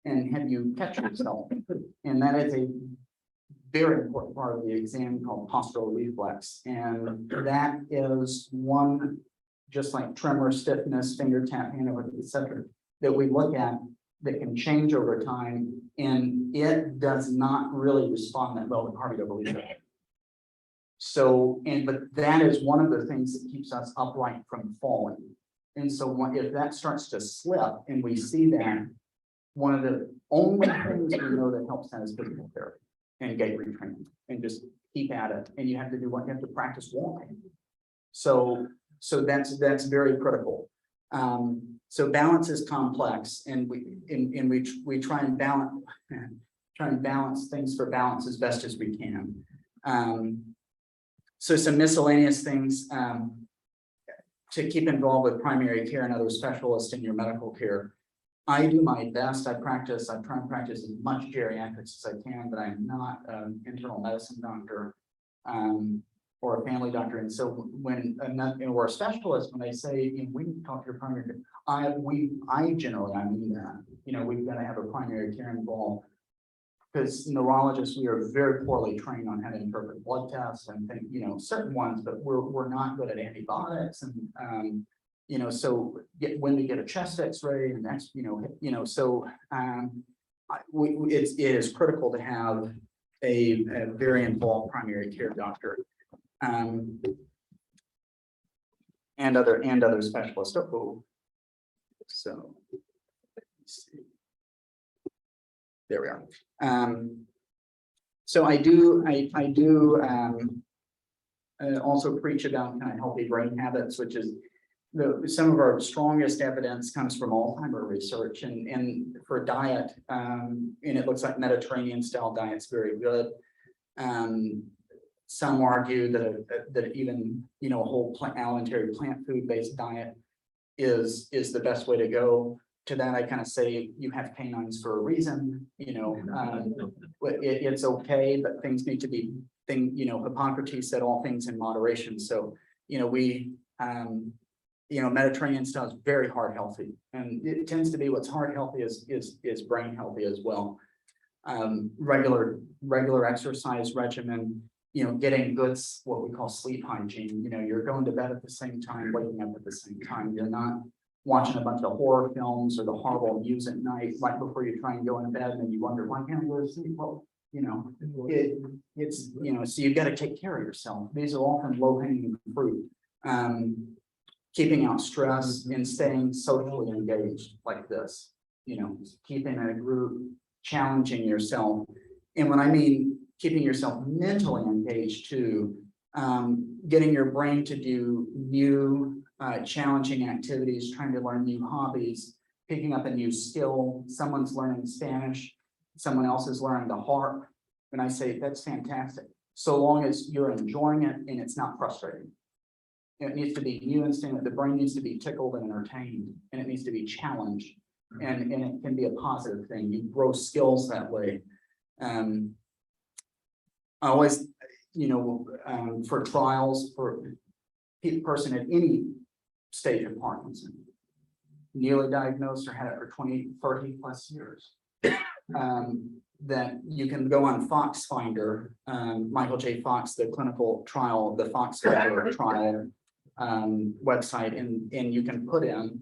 and have you catch yourself. And that is a very important part of the exam called postural reflex. And that is one, just like tremor, stiffness, finger tap, hand over, etc., that we look at that can change over time, and it does not really respond that well to carbidopa. So, but that is one of the things that keeps us upright from falling. And so if that starts to slip and we see that, one of the only things we know that helps that is physical therapy and gait retraining, and just keep at it. And you have to do what? You have to practice walking. So that's very critical. So balance is complex, and we try and balance things for balance as best as we can. So some miscellaneous things to keep involved with primary care and other specialists in your medical care. I do my best. I try and practice as much geriatrics as I can, but I'm not an internal medicine doctor or a family doctor. And so when we're a specialist, when they say, we need to talk to your primary care, I mean that, we've got to have a primary care involved. Because neurologists, we are very poorly trained on how to interpret blood tests and think, certain ones, but we're not good at antibiotics and so when we get a chest X-ray and it is critical to have a very involved primary care doctor and other specialists. So let's see. There we are. So I do also preach about kind of healthy brain habits, which is some of our strongest evidence comes from Alzheimer research and for diet. And it looks like Mediterranean style diet's very good. Some argue that even, a whole alimentary plant food based diet is the best way to go. To that, I kind of say you have canines for a reason, it's okay, but things need to be Hippocrates said all things in moderation. So, Mediterranean style is very heart healthy, and it tends to be what's heart healthy is brain healthy as well. Regular exercise regimen, getting good, what we call sleep hygiene. You're going to bed at the same time, waking up at the same time. You're not watching a bunch of horror films or the horrible news at night right before you try and go into bed, and then you wonder, why can't I go to sleep? Well, so you've got to take care of yourself. These are often low-hanging fruit. Keeping out stress and staying socially engaged like this, keeping a group, challenging yourself. And when I mean keeping yourself mentally engaged too, getting your brain to do new challenging activities, trying to learn new hobbies, picking up a new skill. Someone's learning Spanish, someone else is learning the harp. And I say, that's fantastic. So long as you're enjoying it and it's not frustrating. It needs to be new instinct. The brain needs to be tickled and entertained, and it needs to be challenged. And it can be a positive thing. You grow skills that way. I always, for trials for a person at any stage of Parkinson, newly diagnosed or had it for 20, 30 plus years, that you can go on Fox Finder, Michael J. Fox, the clinical trial, the Fox Finder trial website, and you can put in,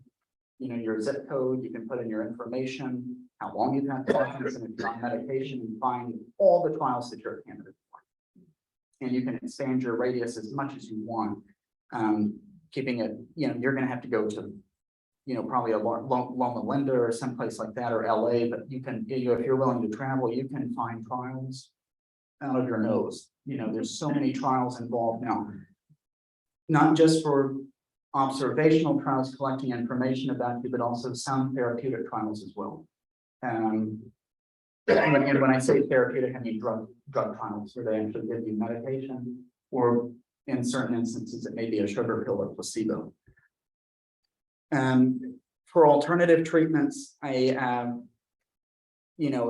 your zip code, you can put in your information, how long you've had Parkinson, if you're on medication, and find all the trials that you're a candidate for. And you can expand your radius as much as you want, keeping it, you're going to have to go to, probably a Loma Linda or someplace like that, or LA, but you can, if you're willing to travel, you can find trials out of your nose. There's so many trials involved now, not just for observational trials collecting information about you, but also some therapeutic trials as well. And when I say therapeutic, I mean drug trials, where they actually give you medication, or in certain instances, it may be a sugar pill or placebo. For alternative treatments, I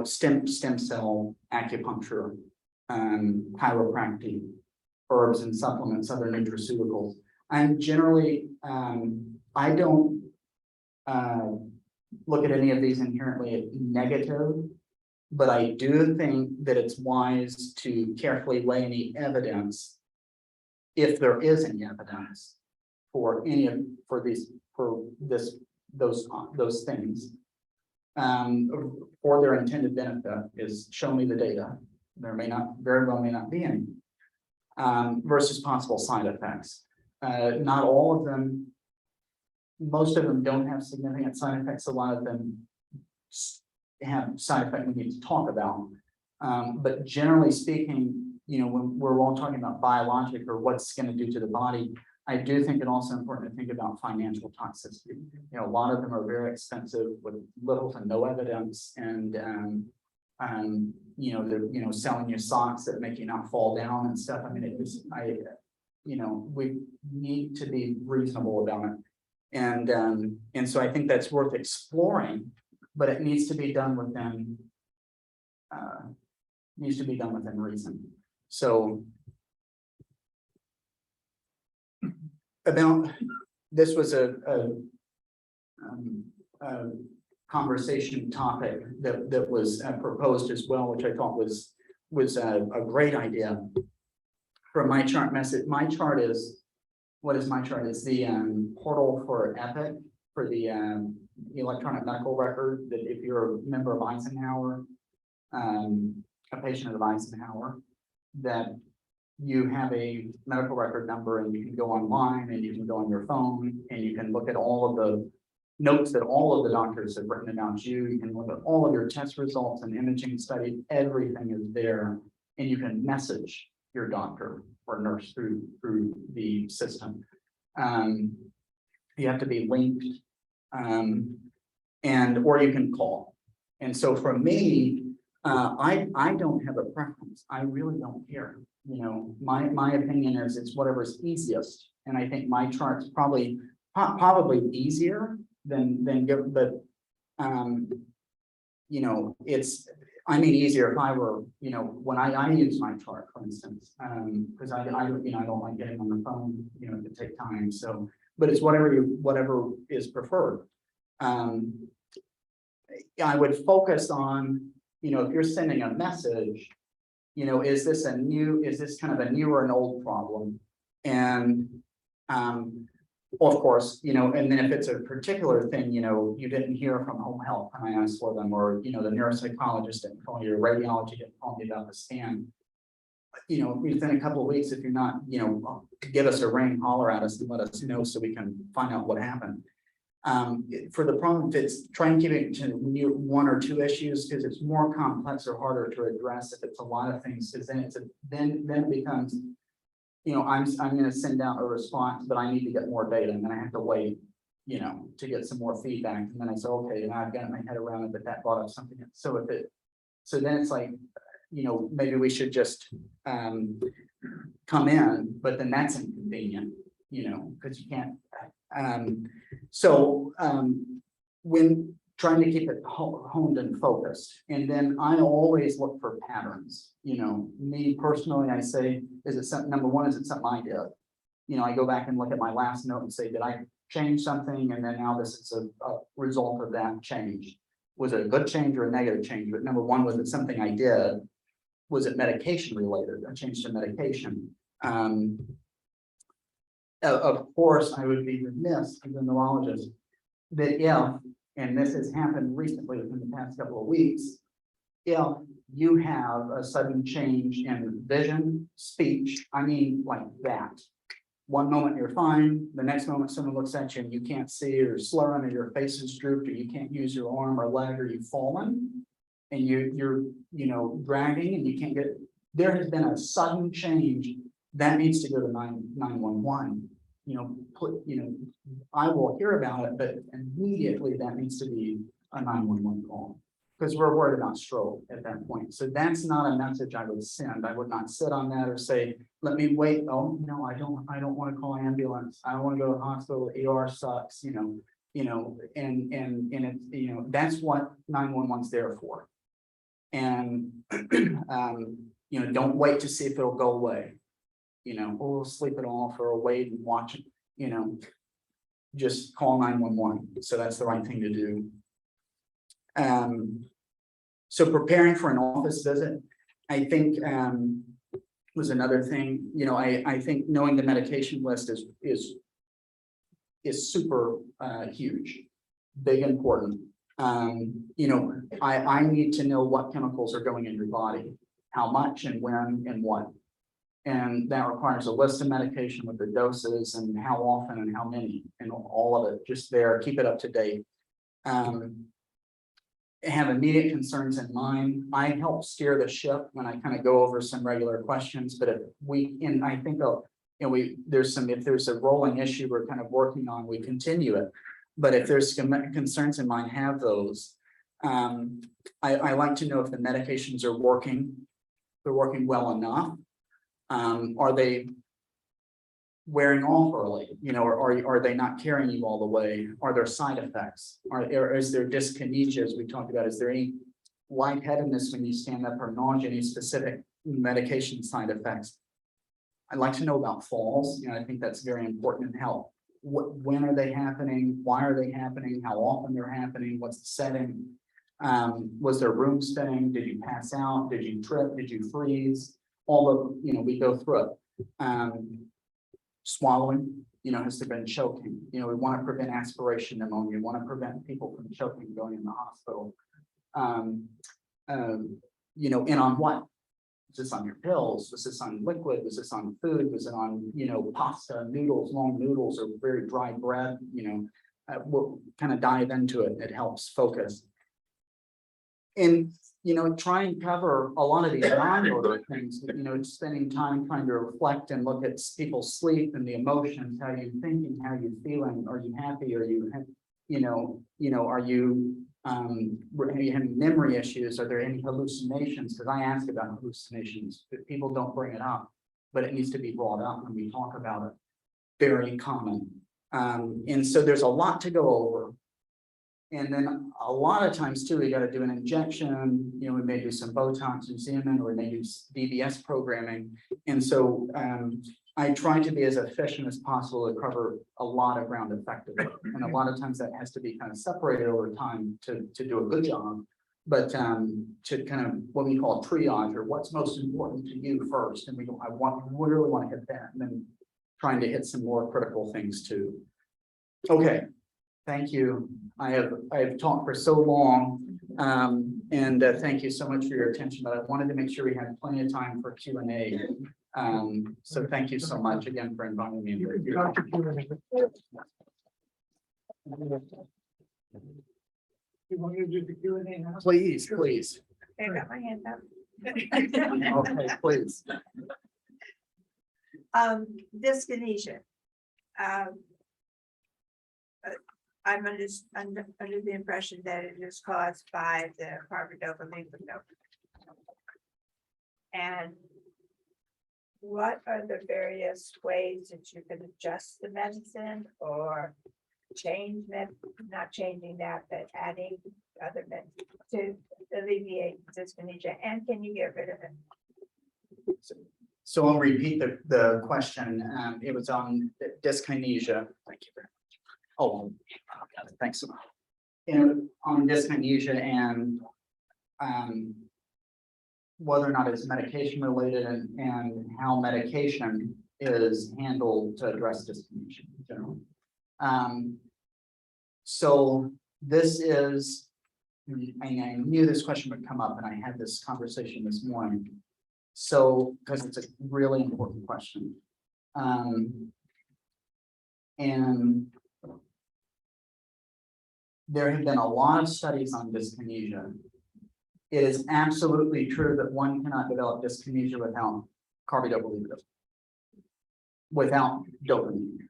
stem cell acupuncture, chiropractic, herbs and supplements, other nutraceuticals. I'm generally, I don't look at any of these inherently negative, but I do think that it's wise to carefully weigh any evidence, if there is any evidence, for those things, for their intended benefit. Is show me the data. There very well may not be any, versus possible side effects. Not all of them, most of them don't have significant side effects. A lot of them have side effects we need to talk about. But generally speaking, when we're all talking about biologic or what's going to do to the body, I do think it also important to think about financial toxicity. You know, a lot of them are very expensive with little to no evidence, and you know, they're, you know, selling you socks that make you not fall down and stuff. I mean, it just, you know, we need to be reasonable about it. And so I think that's worth exploring, but it needs to be done within reason. So about, this was a conversation topic that was proposed as well, which I thought was a great idea. For my chart message, my chart is, what is my chart? Is the portal for Epic, for the electronic medical record, that if you're a member of Eisenhower, a patient of Eisenhower, that you have a medical record number, and you can go online, and you can go on your phone, and you can look at all of the notes that all of the doctors have written about you. You can look at all of your test results and imaging study. Everything is there, and you can message your doctor or nurse through the system. You have to be linked, or you can call. And so for me, I don't have a preference. I really don't care. You know, my opinion is it's whatever's easiest. And I think my chart's probably easier than give, but you know, I mean, easier if I were, you know, when I use my chart, for instance, because I you know, I don't like getting on the phone, you know, to take time. So, but it's whatever is preferred. I would focus on, you know, if you're sending a message, you know, is this kind of a new or an old problem? And of course, you know, and then if it's a particular thing, you know, you didn't hear from home health and I asked for them, or, you know, the neuropsychologist didn't call you, or radiology didn't call me about the scan. You know, within a couple of weeks, if you're not, you know, give us a ring, holler at us and let us know so we can find out what happened. For the problem, if it's try and keep it to one or two issues, because it's more complex or harder to address if it's a lot of things, because then it becomes, you know, I'm going to send out a response, but I need to get more data, and then I have to wait, you know, to get some more feedback, and then I say, okay, now I've got my head around it, but that brought up something. So then it's like, you know, maybe we should just come in, but then that's inconvenient, you know, because you can't. When trying to keep it honed and focused, and then I always look for patterns. You know, me personally, I say, is it something? Number one, is it something I did? You know, I go back and look at my last note and say, did I change something? And then now this is a result of that change. Was it a good change or a negative change? But number one, was it something I did? Was it medication related? A change to medication? Of course, I would be remiss as a neurologist that if, and this has happened recently within the past couple of weeks, if you have a sudden change in vision, speech, I mean like that. One moment you're fine, the next moment someone looks at you and you can't see, or slurring, or your face is drooped, or you can't use your arm or leg, or you've fallen, and you're you know, dragging and you can't get, there has been a sudden change that needs to go to 911. You know, I will hear about it, but immediately that needs to be a 911 call, because we're worried about stroke at that point. So that's not a message I would send. I would not sit on that or say, let me wait. Oh, no, I don't want to call an ambulance. I don't want to go to the hospital. ER sucks, and it's, you know, that's what 911's there for. And, you know, don't wait to see if it'll go away. You know, or we'll sleep it off, or wait and watch it, you know, just call 911. So that's the right thing to do. So preparing for an office visit, I think, was another thing. You know, I think knowing the medication list is super huge, big, important. You know, I need to know what chemicals are going in your body, how much and when and what. And that requires a list of medication with the doses and how often and how many, and all of it just there, keep it up to date. Have immediate concerns in mind. I help steer the ship when I kind of go over some regular questions, but I think And if there's a rolling issue we're kind of working on, we continue it. But if there's concerns in mind, have those. I like to know if the medications are working, they're working well enough. Are they wearing off early, or are they not carrying you all the way? Are there side effects? Is there dyskinesia, as we talked about? Is there any lightheadedness when you stand up, or nausea, any specific medication side effects? I'd like to know about falls. I think that's very important in health. When are they happening? Why are they happening? How often they're happening? What's the setting? Was there room spinning? Did you pass out? Did you trip? Did you freeze? All of, we go through it. Swallowing, has there been choking? We want to prevent aspiration pneumonia. We want to prevent people from choking, going in the hospital. And on what? Was this on your pills? Was this on liquid? Was this on food? Was it on, pasta, noodles, long noodles, or very dry bread? We'll kind of dive into it. It helps focus. And, try and cover a lot of these non-order things, spending time trying to reflect and look at people's sleep and the emotions, how you thinking, how you feeling, are you happy, are you, are you having memory issues, are there any hallucinations? Because I ask about hallucinations, but people don't bring it up, but it needs to be brought up when we talk about it. Very common. And so there's a lot to go over. And then a lot of times too, we got to do an injection, we may do some Botox and Xeomin, or we may use DBS programming. And so I try to be as efficient as possible to cover a lot of ground effectively. And a lot of times that has to be kind of separated over time to do a good job. But to kind of what we call triage, or what's most important to you first. And we really want to hit that, and then trying to hit some more critical things too. Okay. Thank you. I have talked for so long, and thank you so much for your attention. But I wanted to make sure we had plenty of time for Q&A. So thank you so much again for inviting me. You want to do the Q&A now? Please, please. I got my hand up. Okay, please. Dyskinesia. I'm under the impression that it is caused by the carbidopa levodopa. And what are the various ways that you can adjust the medicine or change not changing that, but adding other medicine to alleviate dyskinesia? And can you get rid of it? So I'll repeat the question. It was on dyskinesia. Thank you very much. Oh, got it. Thanks so much. And on dyskinesia and whether or not it's medication related, and how medication is handled to address dyskinesia in general. So this is, I knew this question would come up, and I had this conversation this morning. So, because it's a really important question. And there have been a lot of studies on dyskinesia. It is absolutely true that one cannot develop dyskinesia without carbidopa levodopa, without dopamine,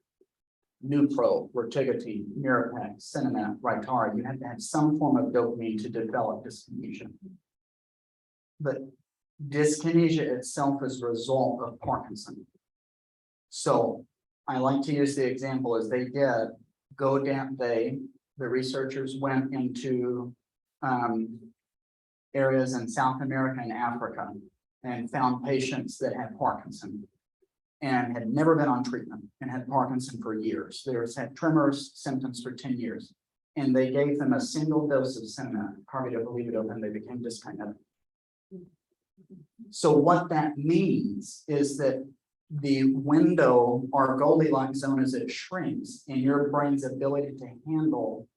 Nupro, Rotigotine, Mirapex, Cinemat, Rytara. You have to have some form of dopamine to develop dyskinesia. But dyskinesia itself is a result of Parkinson. So I like to use the example as they did go down, the researchers went into areas in South America and Africa and found patients that had Parkinson and had never been on treatment and had Parkinson for years. They had tremors symptoms for 10 years. And they gave them a single dose of Cinemat, carbidopa levodopa, and they became dyskinetic. So what that means is that the window or Goldilocks zone, as it shrinks, in your brain's ability to handle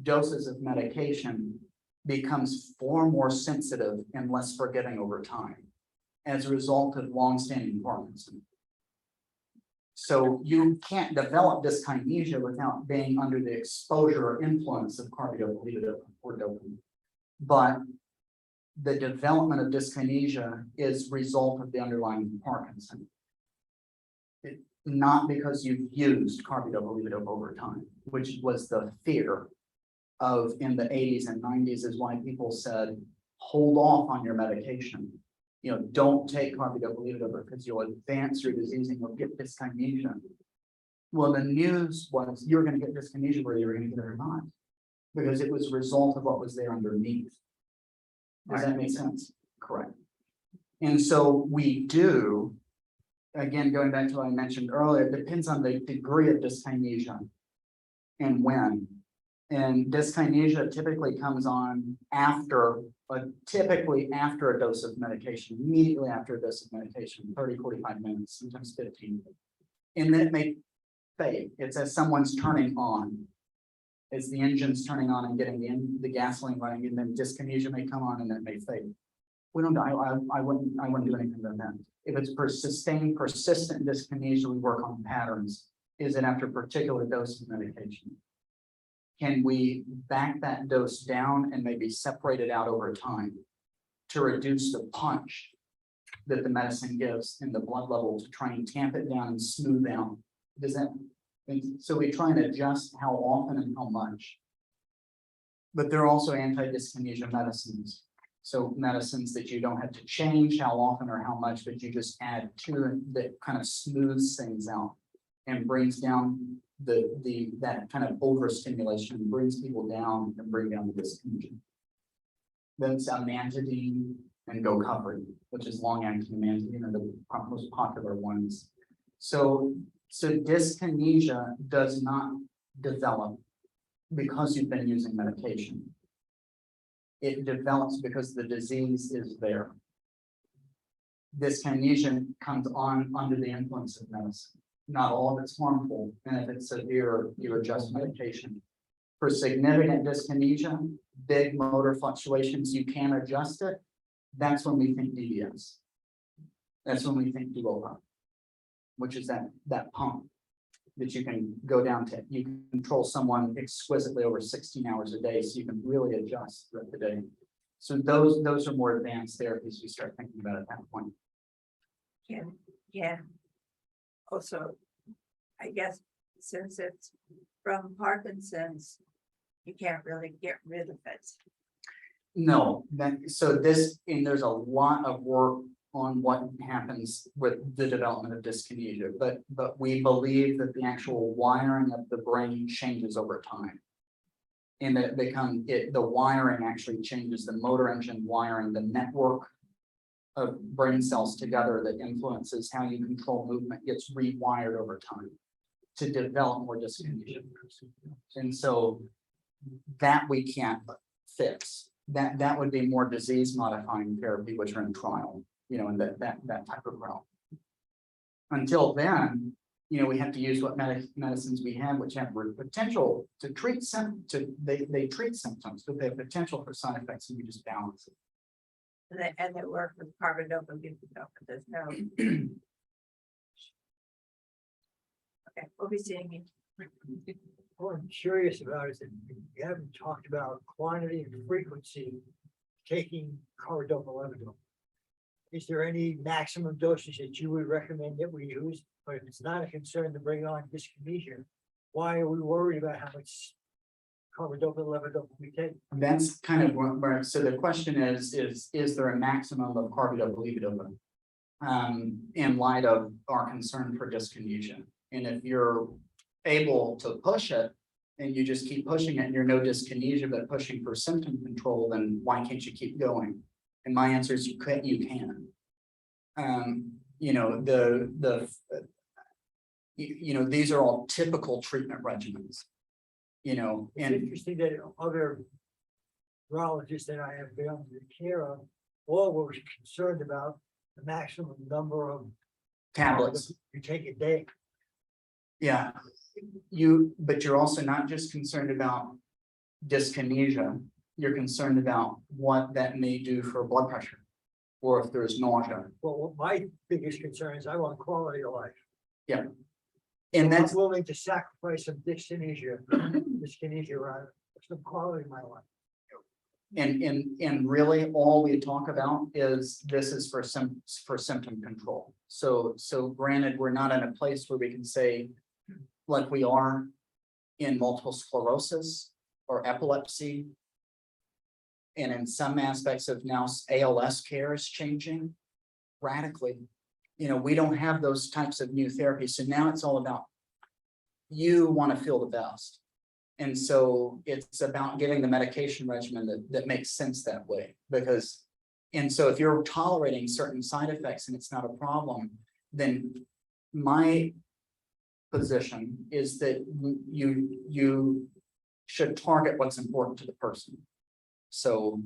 doses of medication becomes far more sensitive and less forgiving over time as a result of longstanding Parkinson. So you can't develop dyskinesia without being under the exposure or influence of carbidopa levodopa or dopamine. But the development of dyskinesia is result of the underlying Parkinson. not because you've used carbidopa-levodopa over time, which was the fear of in the 80s and 90s is why people said, hold off on your medication. You know, don't take carbidopa-levodopa because you'll advance your disease and you'll get dyskinesia. Well, the news was you're going to get dyskinesia whether you're going to get it or not, because it was a result of what was there underneath. Does that make sense? Correct. And so we do, again, going back to what I mentioned earlier, it depends on the degree of dyskinesia and when. And dyskinesia typically comes on typically after a dose of medication, immediately after a dose of medication, 30, 45 minutes, sometimes 15. And then it may fade. It's as someone's turning on. As the engine's turning on and getting the gasoline running, and then dyskinesia may come on and then it may fade. We don't, I wouldn't do anything about that. If it's sustained, persistent dyskinesia, we work on patterns. Is it after a particular dose of medication? Can we back that dose down and maybe separate it out over time to reduce the punch that the medicine gives in the blood level to try and tamp it down and smooth out? Does that, so we try and adjust how often and how much. But there are also anti-dyskinesia medicines. So medicines that you don't have to change how often or how much, but you just add to it that kind of smooths things out and brings down that kind of overstimulation, brings people down and bring down the dyskinesia. Then amantadine and gocovri, which is long-acting amantadine, are the most popular ones. So dyskinesia does not develop because you've been using medication. It develops because the disease is there. Dyskinesia comes on under the influence of medicine. Not all of it's harmful, and if it's severe, you adjust medication. For significant dyskinesia, big motor fluctuations, you can adjust it. That's when we think DBS. That's when we think Duopa, which is that pump that you can go down to. You can control someone exquisitely over 16 hours a day, so you can really adjust throughout the day. So those are more advanced therapies we start thinking about at that point. Yeah. Also, I guess since it's from Parkinson's, you can't really get rid of it. No, there's a lot of work on what happens with the development of dyskinesia, but we believe that the actual wiring of the brain changes over time. And that the wiring actually changes, the motor engine wiring, the network of brain cells together that influences how you control movement gets rewired over time to develop more dyskinesia. And so that we can't fix. That would be more disease modifying therapy, which are in trial, in that type of realm. Until then, we have to use what medicines we have, which have potential to treat they treat symptoms, but they have potential for side effects, and we just balance it. And they work with carbidopa, there's no. Okay, we'll be seeing you. What I'm curious about is that you haven't talked about quantity and frequency taking carbidopa-levodopa. Is there any maximum dosage that you would recommend that we use? But if it's not a concern to bring on dyskinesia, why are we worried about how much carbidopa-levodopa we take? That's kind of where, so the question is there a maximum of carbidopa-levodopa in light of our concern for dyskinesia? And if you're able to push it and you just keep pushing it and you're no dyskinesia, but pushing for symptom control, then why can't you keep going? And my answer is you can. These are all typical treatment regimens. It's And interesting that other neurologists that I have been under the care of all were concerned about the maximum number of tablets. you take a day. Yeah, but you're also not just concerned about dyskinesia, you're concerned about what that may do for blood pressure, or if there's nausea. Well, my biggest concern is I want quality of life. Yeah. And And that's, I'm willing to sacrifice some dyskinesia rather, some quality of my life. And really all we talk about is this is for symptom control. So granted, we're not in a place where we can say, like we are in multiple sclerosis or epilepsy. And in some aspects of now ALS care is changing radically. You know, we don't have those types of new therapies. So now it's all about you want to feel the best. And so it's about giving the medication regimen that makes sense that way. Because, and so if you're tolerating certain side effects and it's not a problem, then my position is that you should target what's important to the person. So,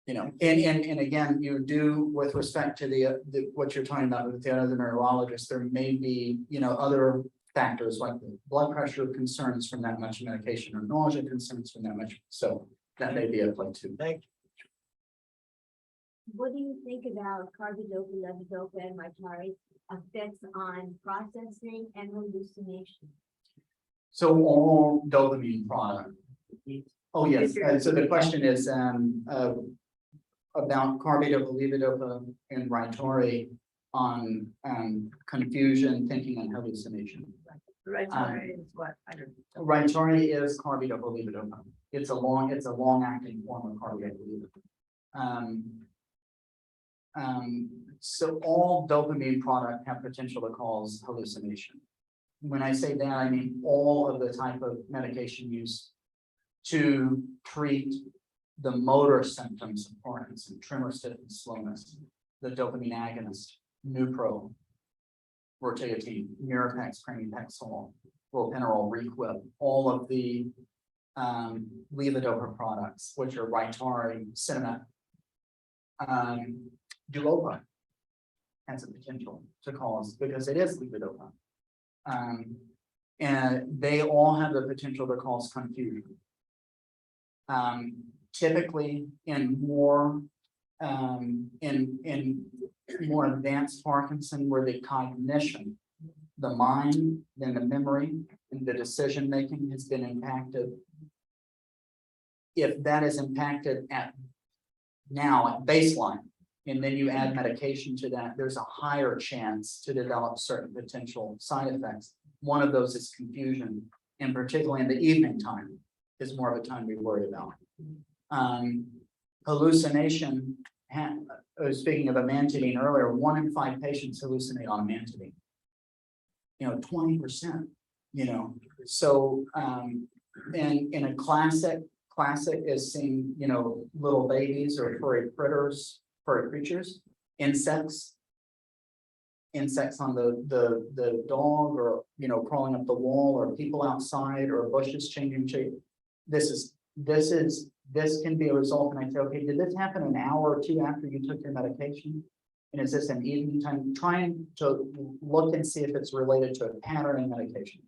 you know, and again, you do with respect to the what you're talking about with the other neurologists, there may be, you know, other factors like the blood pressure concerns from that much medication or nausea concerns from that much. So that may be a play too. Thank you. What do you think about carbidopa, levodopa, and Rytary effects on processing and hallucination? So all dopamine product. Oh, yes. So the question is about carbidopa, levodopa, and Rytary on confusion, thinking, and hallucination. Rytary is what? I don't know. Rytary is carbidopa, levodopa. It's a long-acting form of carbidopa, levodopa. So all dopamine product have potential to cause hallucination. When I say that, I mean all of the type of medication used to treat the motor symptoms of Parkinson, tremor, stiffness, slowness, the dopamine agonist, Nupro, Rotagotine, Mirapex, Pramipexole, Ropinirole, Requip, all of the levodopa products, which are Rytary, Cinema, Duopa has a potential to cause because it is levodopa. And they all have the potential to cause confusion. Typically in more more advanced Parkinson, where the cognition, the mind, then the memory, and the decision making has been impacted. If that is impacted at baseline, and then you add medication to that, there's a higher chance to develop certain potential side effects. One of those is confusion, and particularly in the evening time is more of a time we worry about. Hallucination, speaking of amantadine earlier, 1 in 5 patients hallucinate on amantadine. 20%, so in a classic is seeing, little babies or furry creatures, insects on the dog, or crawling up the wall, or people outside, or bushes changing shape. This can be a result. And I say, okay, did this happen an hour or two after you took your medication? And is this an evening time? Trying to look and see if it's related to a pattern in medication.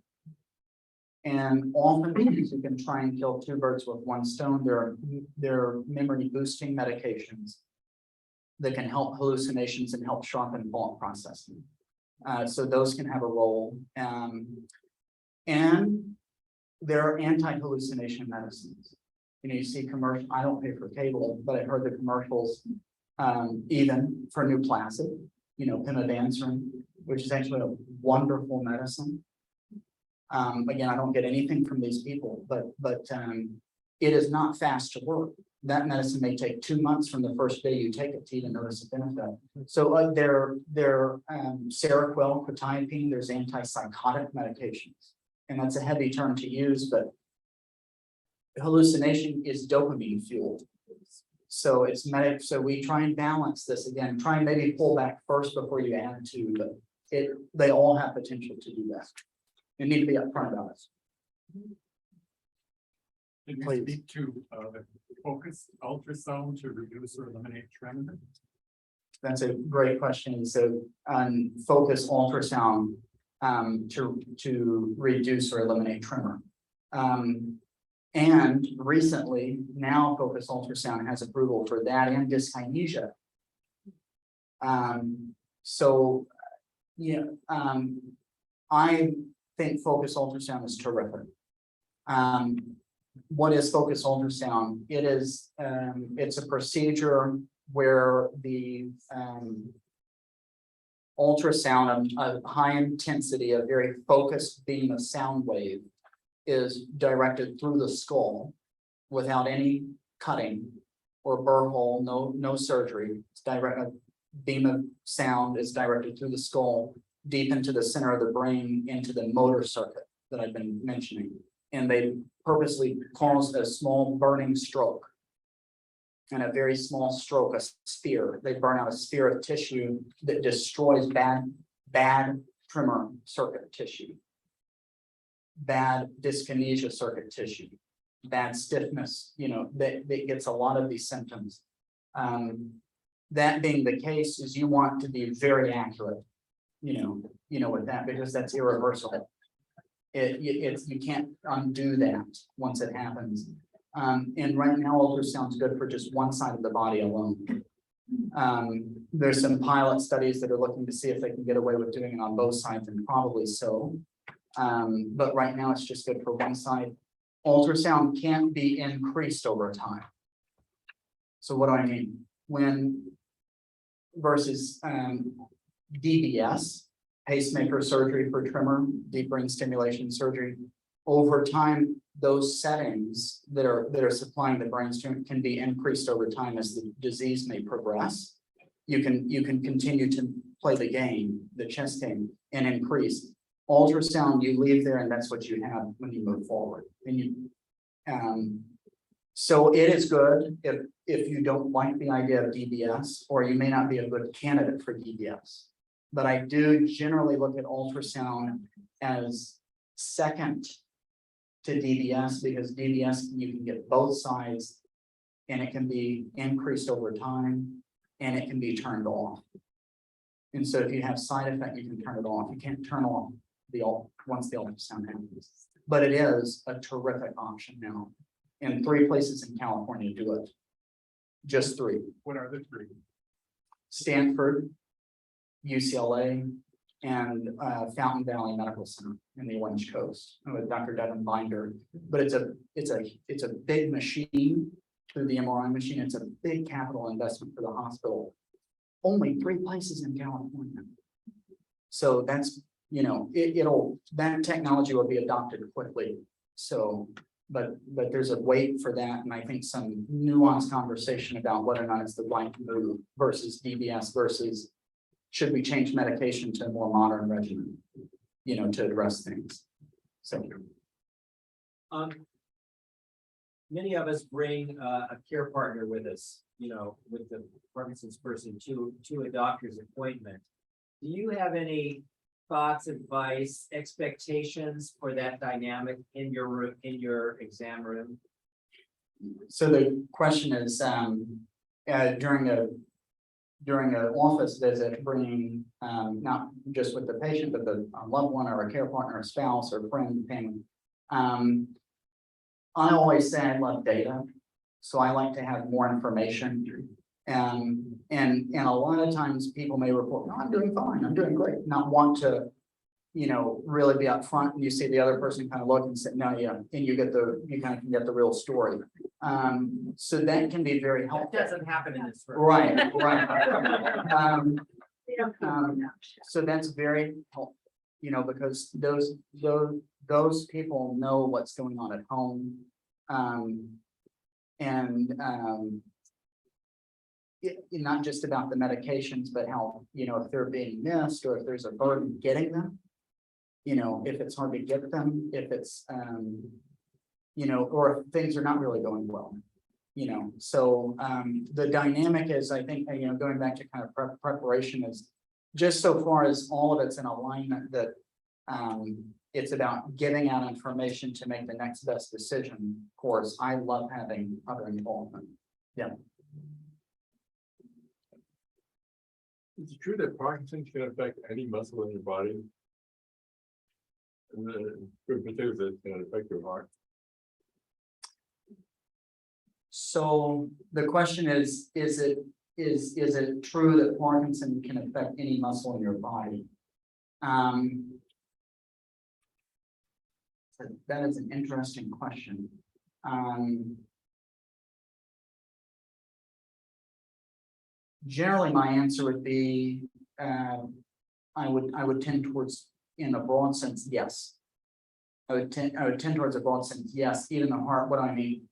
And often you can try and kill 2 birds with 1 stone. There are memory boosting medications that can help hallucinations and help sharpen thought processing. So those can have a role. And there are anti-hallucination medicines. You see commercial. I don't pay for cable, but I heard the commercials, even for Nuplazid, pimavanserin, which is actually a wonderful medicine. Again, I don't get anything from these people, but it is not fast to work. That medicine may take 2 months from the first day you take it to even notice a benefit. So there Seroquel, quetiapine, there's antipsychotic medications, and that's a heavy term to use, but hallucination is dopamine fueled. So it's so we try and balance this again, try and maybe pull back first before you add to, but they all have potential to do that. You need to be upfront about it. Can you speak to focused ultrasound to reduce or eliminate tremor? That's a great question. So focus ultrasound to reduce or eliminate tremor. And recently, now focus ultrasound has approval for that and dyskinesia. I think focus ultrasound is terrific. what is focused ultrasound? It is, it's a procedure where the ultrasound of high intensity, a very focused beam of sound wave is directed through the skull without any cutting or burr hole, no surgery. It's direct, a beam of sound is directed through the skull, deep into the center of the brain, into the motor circuit that I've been mentioning. And they purposely cause a small burning stroke. And a very small stroke, a sphere. They burn out a sphere of tissue that destroys bad tremor circuit tissue, bad dyskinesia circuit tissue, bad stiffness, that gets a lot of these symptoms. That being the case is you want to be very accurate, with that, because that's irreversible. You can't undo that once it happens. And right now, ultrasound's good for just one side of the body alone. There's some pilot studies that are looking to see if they can get away with doing it on both sides, and probably so. But right now, it's just good for one side. Ultrasound can't be increased over time. So what do I mean? When versus DBS, pacemaker surgery for tremor, deep brain stimulation surgery, over time, those settings that are supplying the brainstem can be increased over time as the disease may progress. You can continue to play the game, the chess game, and increase. Ultrasound, you leave there, and that's what you have when you move forward. And so it is good if you don't like the idea of DBS, or you may not be a good candidate for DBS. But I do generally look at ultrasound as second to DBS, because DBS, you can get both sides, and it can be increased over time, and it can be turned off. And so if you have side effect, you can turn it off. You can't turn off once the ultrasound happens. But it is a terrific option now. And 3 places in California do it. Just 3. What are the 3? Stanford, UCLA, and Fountain Valley Medical Center in the Orange Coast with Dr. Devin Binder. But it's a big machine through the MRI machine. It's a big capital investment for the hospital. Only 3 places in California. So that's, that technology will be adopted quickly. So, but there's a wait for that, and I think some nuanced conversation about whether or not it's the right move versus DBS versus should we change medication to a more modern regimen, to address things. So, many of us bring a care partner with us, with the Parkinson's person to a doctor's appointment. Do you have any thoughts, advice, expectations for that dynamic in your exam room? So the question is, during an office visit, bringing not just with the patient, but a loved one or a care partner, a spouse or friend, family. I always say I love data, so I like to have more information. And a lot of times people may report, no, I'm doing fine, I'm doing great, not want to, really be up front, and you see the other person kind of look and say, no, yeah, and you kind of can get the real story. So that can be very helpful. That doesn't happen in this room. Right. So that's very helpful, because those people know what's going on at home. Not just about the medications, but how, if they're being missed, or if there's a burden getting them, if it's hard to get them, if it's, or if things are not really going well, so the dynamic is, I think, going back to kind of preparation is just so far as all of it's in alignment that it's about giving out information to make the next best decision. Of course, I love having other involvement. Yeah. Is it true that Parkinson's can affect any muscle in your body? And then, in particular, it can affect your heart. So the question is it true that Parkinson can affect any muscle in your body? So that is an interesting question. Generally, my answer would be, I would tend towards, in a broad sense, yes. I would tend towards a broad sense, yes, even the heart, what I mean,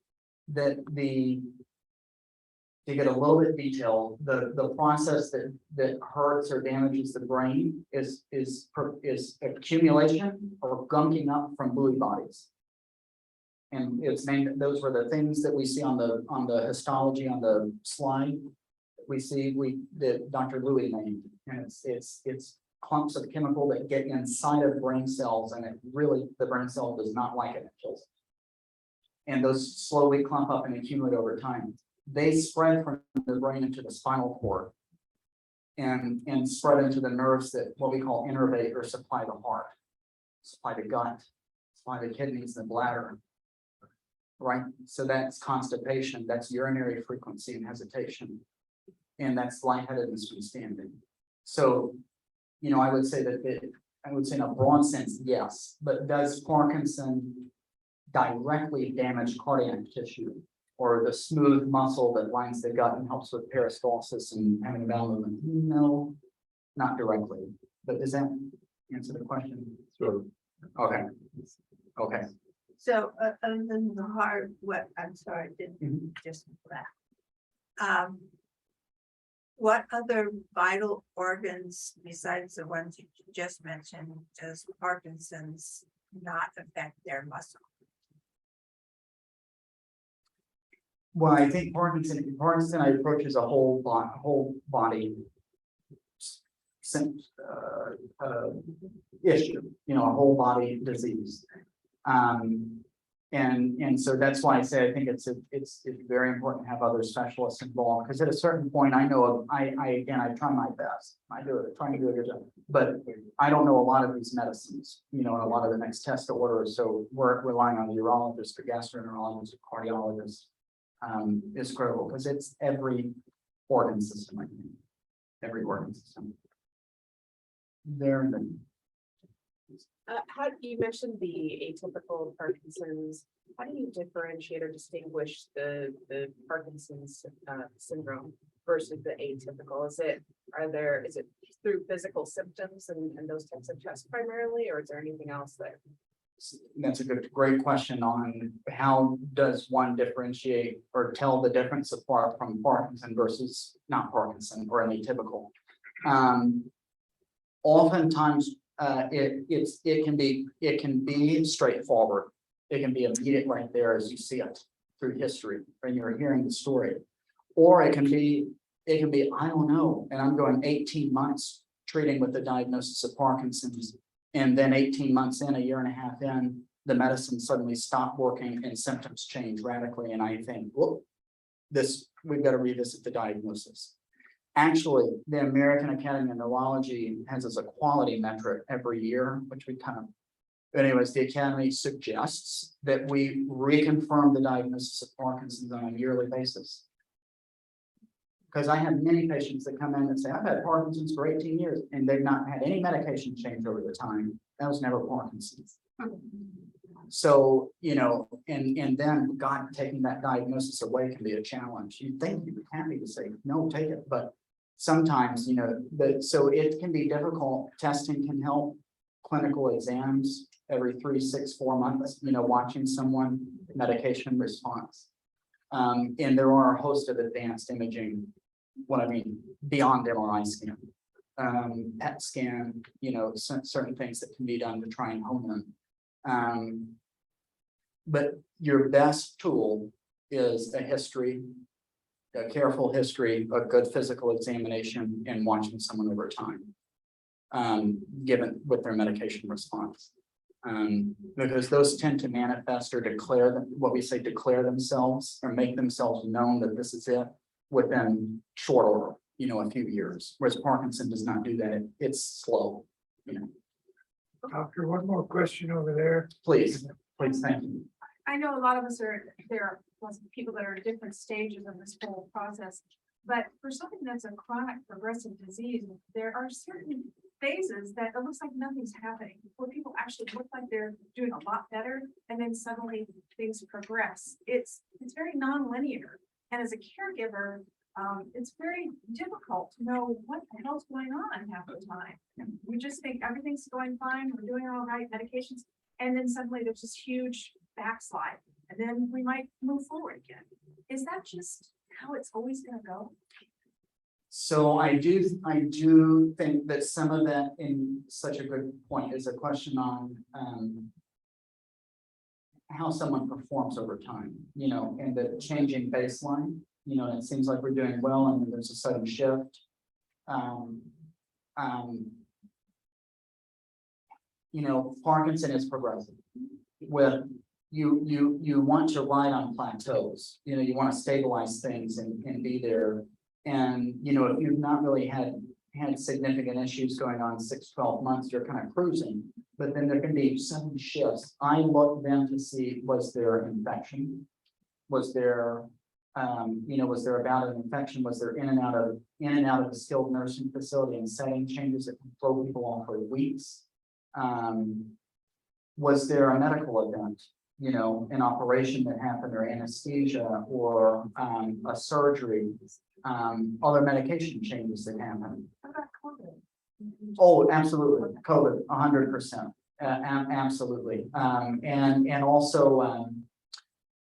that to get a little bit detailed, the process that hurts or damages the brain is accumulation or gunking up from Lewy bodies. And it's named, those were the things that we see on the histology on the slide. We see that Dr. Lewy named, and it's clumps of chemical that get inside of brain cells, and the brain cell does not like it, it kills it. And those slowly clump up and accumulate over time. They spread from the brain into the spinal cord and spread into the nerves that what we call innervate or supply the heart, supply the gut, supply the kidneys, the bladder. Right, so that's constipation, that's urinary frequency and hesitation, and that's lightheadedness from standing. So, I would say that I would say in a broad sense, yes, but does Parkinson directly damage cardiac tissue or the smooth muscle that lines the gut and helps with peristalsis and having bowel movement? No, not directly. But does that answer the question? Sort of. Okay. Okay. So other than the heart, I'm sorry, didn't just that. What other vital organs besides the ones you just mentioned does Parkinson's not affect their muscle? Well, I think Parkinson approaches a whole body issue, a whole body disease. And so that's why I say I think it's very important to have other specialists involved, because at a certain point I try my best. Trying to do a good job, but I don't know a lot of these medicines, and a lot of the next test to order. So we're relying on the urologist, the gastroenterologist, the cardiologist is critical, because it's every organ system, I think. Every organ system. How you mentioned the atypical Parkinson's? How do you differentiate or distinguish the Parkinson's syndrome versus the atypical? Is it through physical symptoms and those types of tests primarily, or is there anything else there? That's a great question on how does one differentiate or tell the difference apart from Parkinson versus not Parkinson or an atypical. Oftentimes it can be straightforward. It can be immediate right there as you see it through history when you're hearing the story, or it can be I don't know, and I'm going 18 months treating with the diagnosis of Parkinson's, and then 18 months in, a year and a half in, the medicine suddenly stopped working and symptoms change radically, and I think, whoop, we've got to revisit the diagnosis. Actually, the American Academy of Neurology has as a quality metric every year, which we anyways, the Academy suggests that we reconfirm the diagnosis of Parkinson's on a yearly basis. Because I have many patients that come in and say, I've had Parkinson's for 18 years, and they've not had any medication change over the time. That was never Parkinson's. So, and then God taking that diagnosis away can be a challenge. You'd think you'd be happy to say, no, take it, but sometimes, so it can be difficult. Testing can help. Clinical exams every 3, 6, 4 months, watching someone, medication response. And there are a host of advanced imaging, beyond MRI scan, PET scan, certain things that can be done to try and hone them. But your best tool is a history, a careful history, a good physical examination, and watching someone over time, given with their medication response. Because those tend to manifest or declare themselves or make themselves known that this is it within short order, a few years, whereas Parkinson does not do that. It's slow, Doctor, one more question over there. Please, thank you. I know a lot of us there are lots of people that are at different stages of this whole process, but for something that's a chronic progressive disease, there are certain phases that it looks like nothing's happening, where people actually look like they're doing a lot better, and then suddenly things progress. It's very nonlinear. And as a caregiver, it's very difficult to know what the hell's going on half the time. We just think everything's going fine, we're doing all right, medications, and then suddenly there's this huge backslide, and then we might move forward again. Is that just how it's always gonna go? So I do think that some of that, in such a good point, is a question on how someone performs over time, you know, and the changing baseline, you know, and it seems like we're doing well and then there's a sudden shift. You know, Parkinson is progressive. With you want to ride on plateaus, you know, you want to stabilize things and be there. And, you know, if you've not really had significant issues going on 6-12 months, you're kind of cruising, but then there can be sudden shifts. I look then to see, was there infection? Was there, you know, was there a bout of infection? Was there in and out of the skilled nursing facility and setting changes that can throw people off for weeks? Was there a medical event, you know, an operation that happened, or anesthesia, or a surgery, other medication changes that happen? How about COVID? Oh, absolutely, COVID, 100%, absolutely, and also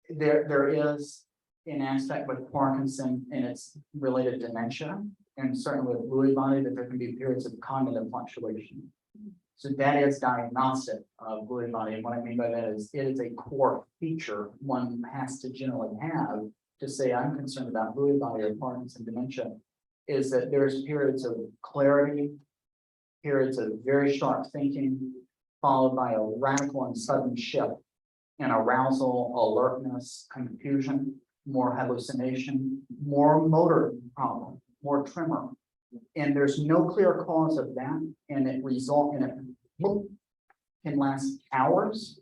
there is an aspect with Parkinson, and it's related to dementia, and certainly with Lewy body, that there can be periods of cognitive fluctuation. So that is diagnostic of Lewy body, and what I mean by that is it is a core feature one has to generally have to say I'm concerned about Lewy body or Parkinson dementia, is that there's periods of clarity, periods of very sharp thinking, followed by a radical and sudden shift in arousal, alertness, confusion, more hallucination, more motor problem, more tremor. And there's no clear cause of that, and it can last hours,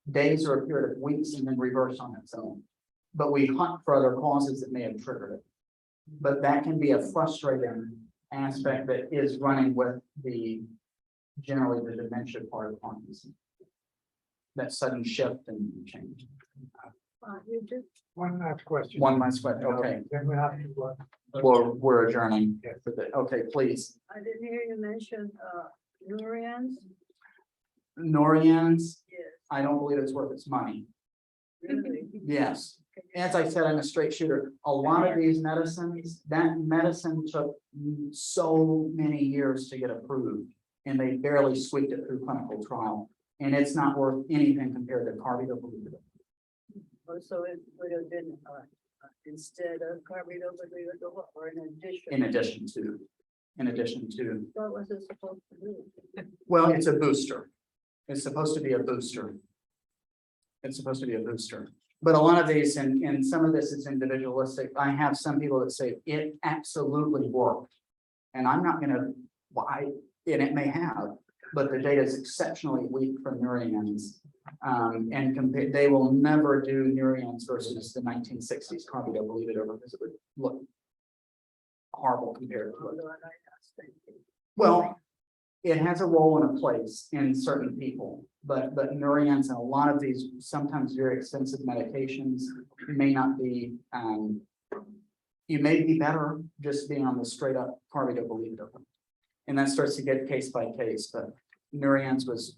days, or a period of weeks, and then reverse on its own. But we hunt for other causes that may have triggered it. But that can be a frustrating aspect that is running with generally the dementia part of Parkinson. That sudden shift and change. One last question. One last question, okay. Then we have to, We're adjourning. Okay, please. I didn't hear you mention, Nurians. Norians, Yes. I don't believe it's worth its money. Really? Yes. As I said, I'm a straight shooter. A lot of these medicines, that medicine took so many years to get approved, and they barely squeaked it through clinical trial. And it's not worth anything compared to carbidopa. So it would have been, instead of carbidopa, or in addition. In addition to, What was it supposed to do? well, it's a booster. It's supposed to be a booster. It's supposed to be a booster. But a lot of these, and some of this is individualistic. I have some people that say it absolutely worked. And I'm not gonna, why, and it may have, but the data is exceptionally weak for Nurians. And they will never do Nurians versus the 1960s carbidopa, believe it or not, because it would look horrible compared to it. Well, it has a role and a place in certain people, but Nurians and a lot of these sometimes very expensive medications may not be, you may be better just being on the straight up carbidopa, believe it or not. And that starts to get case by case, but Nurians was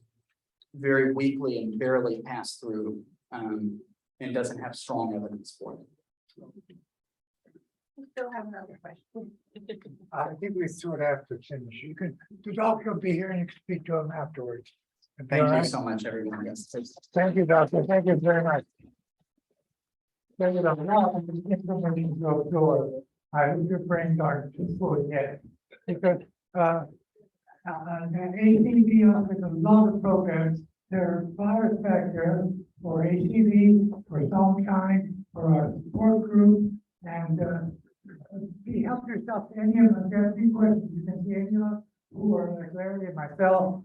very weakly and barely passed through, and doesn't have strong evidence for it. We still have another question. I think we sort of have to finish. You can, the doctor will be here and you can speak to him afterwards. Thank All you right? so much, everyone. Yes. Thank you, doctor. Thank you very much. Thank you, doctor. Now, I'm going to get somebody to go door. I hope your brain aren't too full yet. Because, ACV with a lot of programs, there are virus factor or ACV or some kind or a support group, and help yourself to any of them. If you have any questions, you can see any of us who are like Larry and myself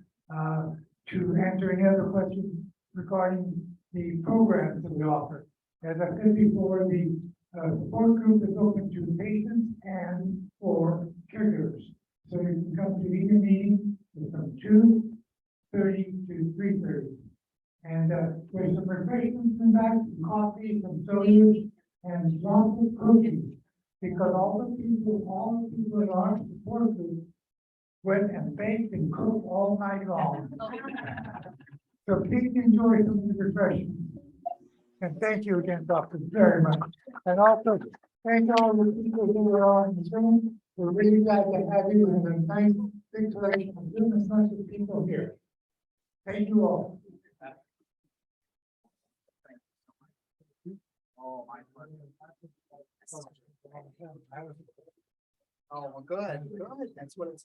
to answer any other questions regarding the programs that we offer. As I said before, the support group is open to patients and for caregivers. So you can come to either meeting from 2:30 to 3:30. And there's some refreshments in back, some coffee, some sodas, and lots of cookies. Because all the people that are supported went and baked and cooked all night long. So please enjoy some of the refreshments. And thank you again, Doctor, very much. And also, thank all the people who are on the Zoom. We're really glad to have you in a nice big collection of goodness, nice of people here. Thank you all. Oh, my. Oh, well, good, good. That's what it's.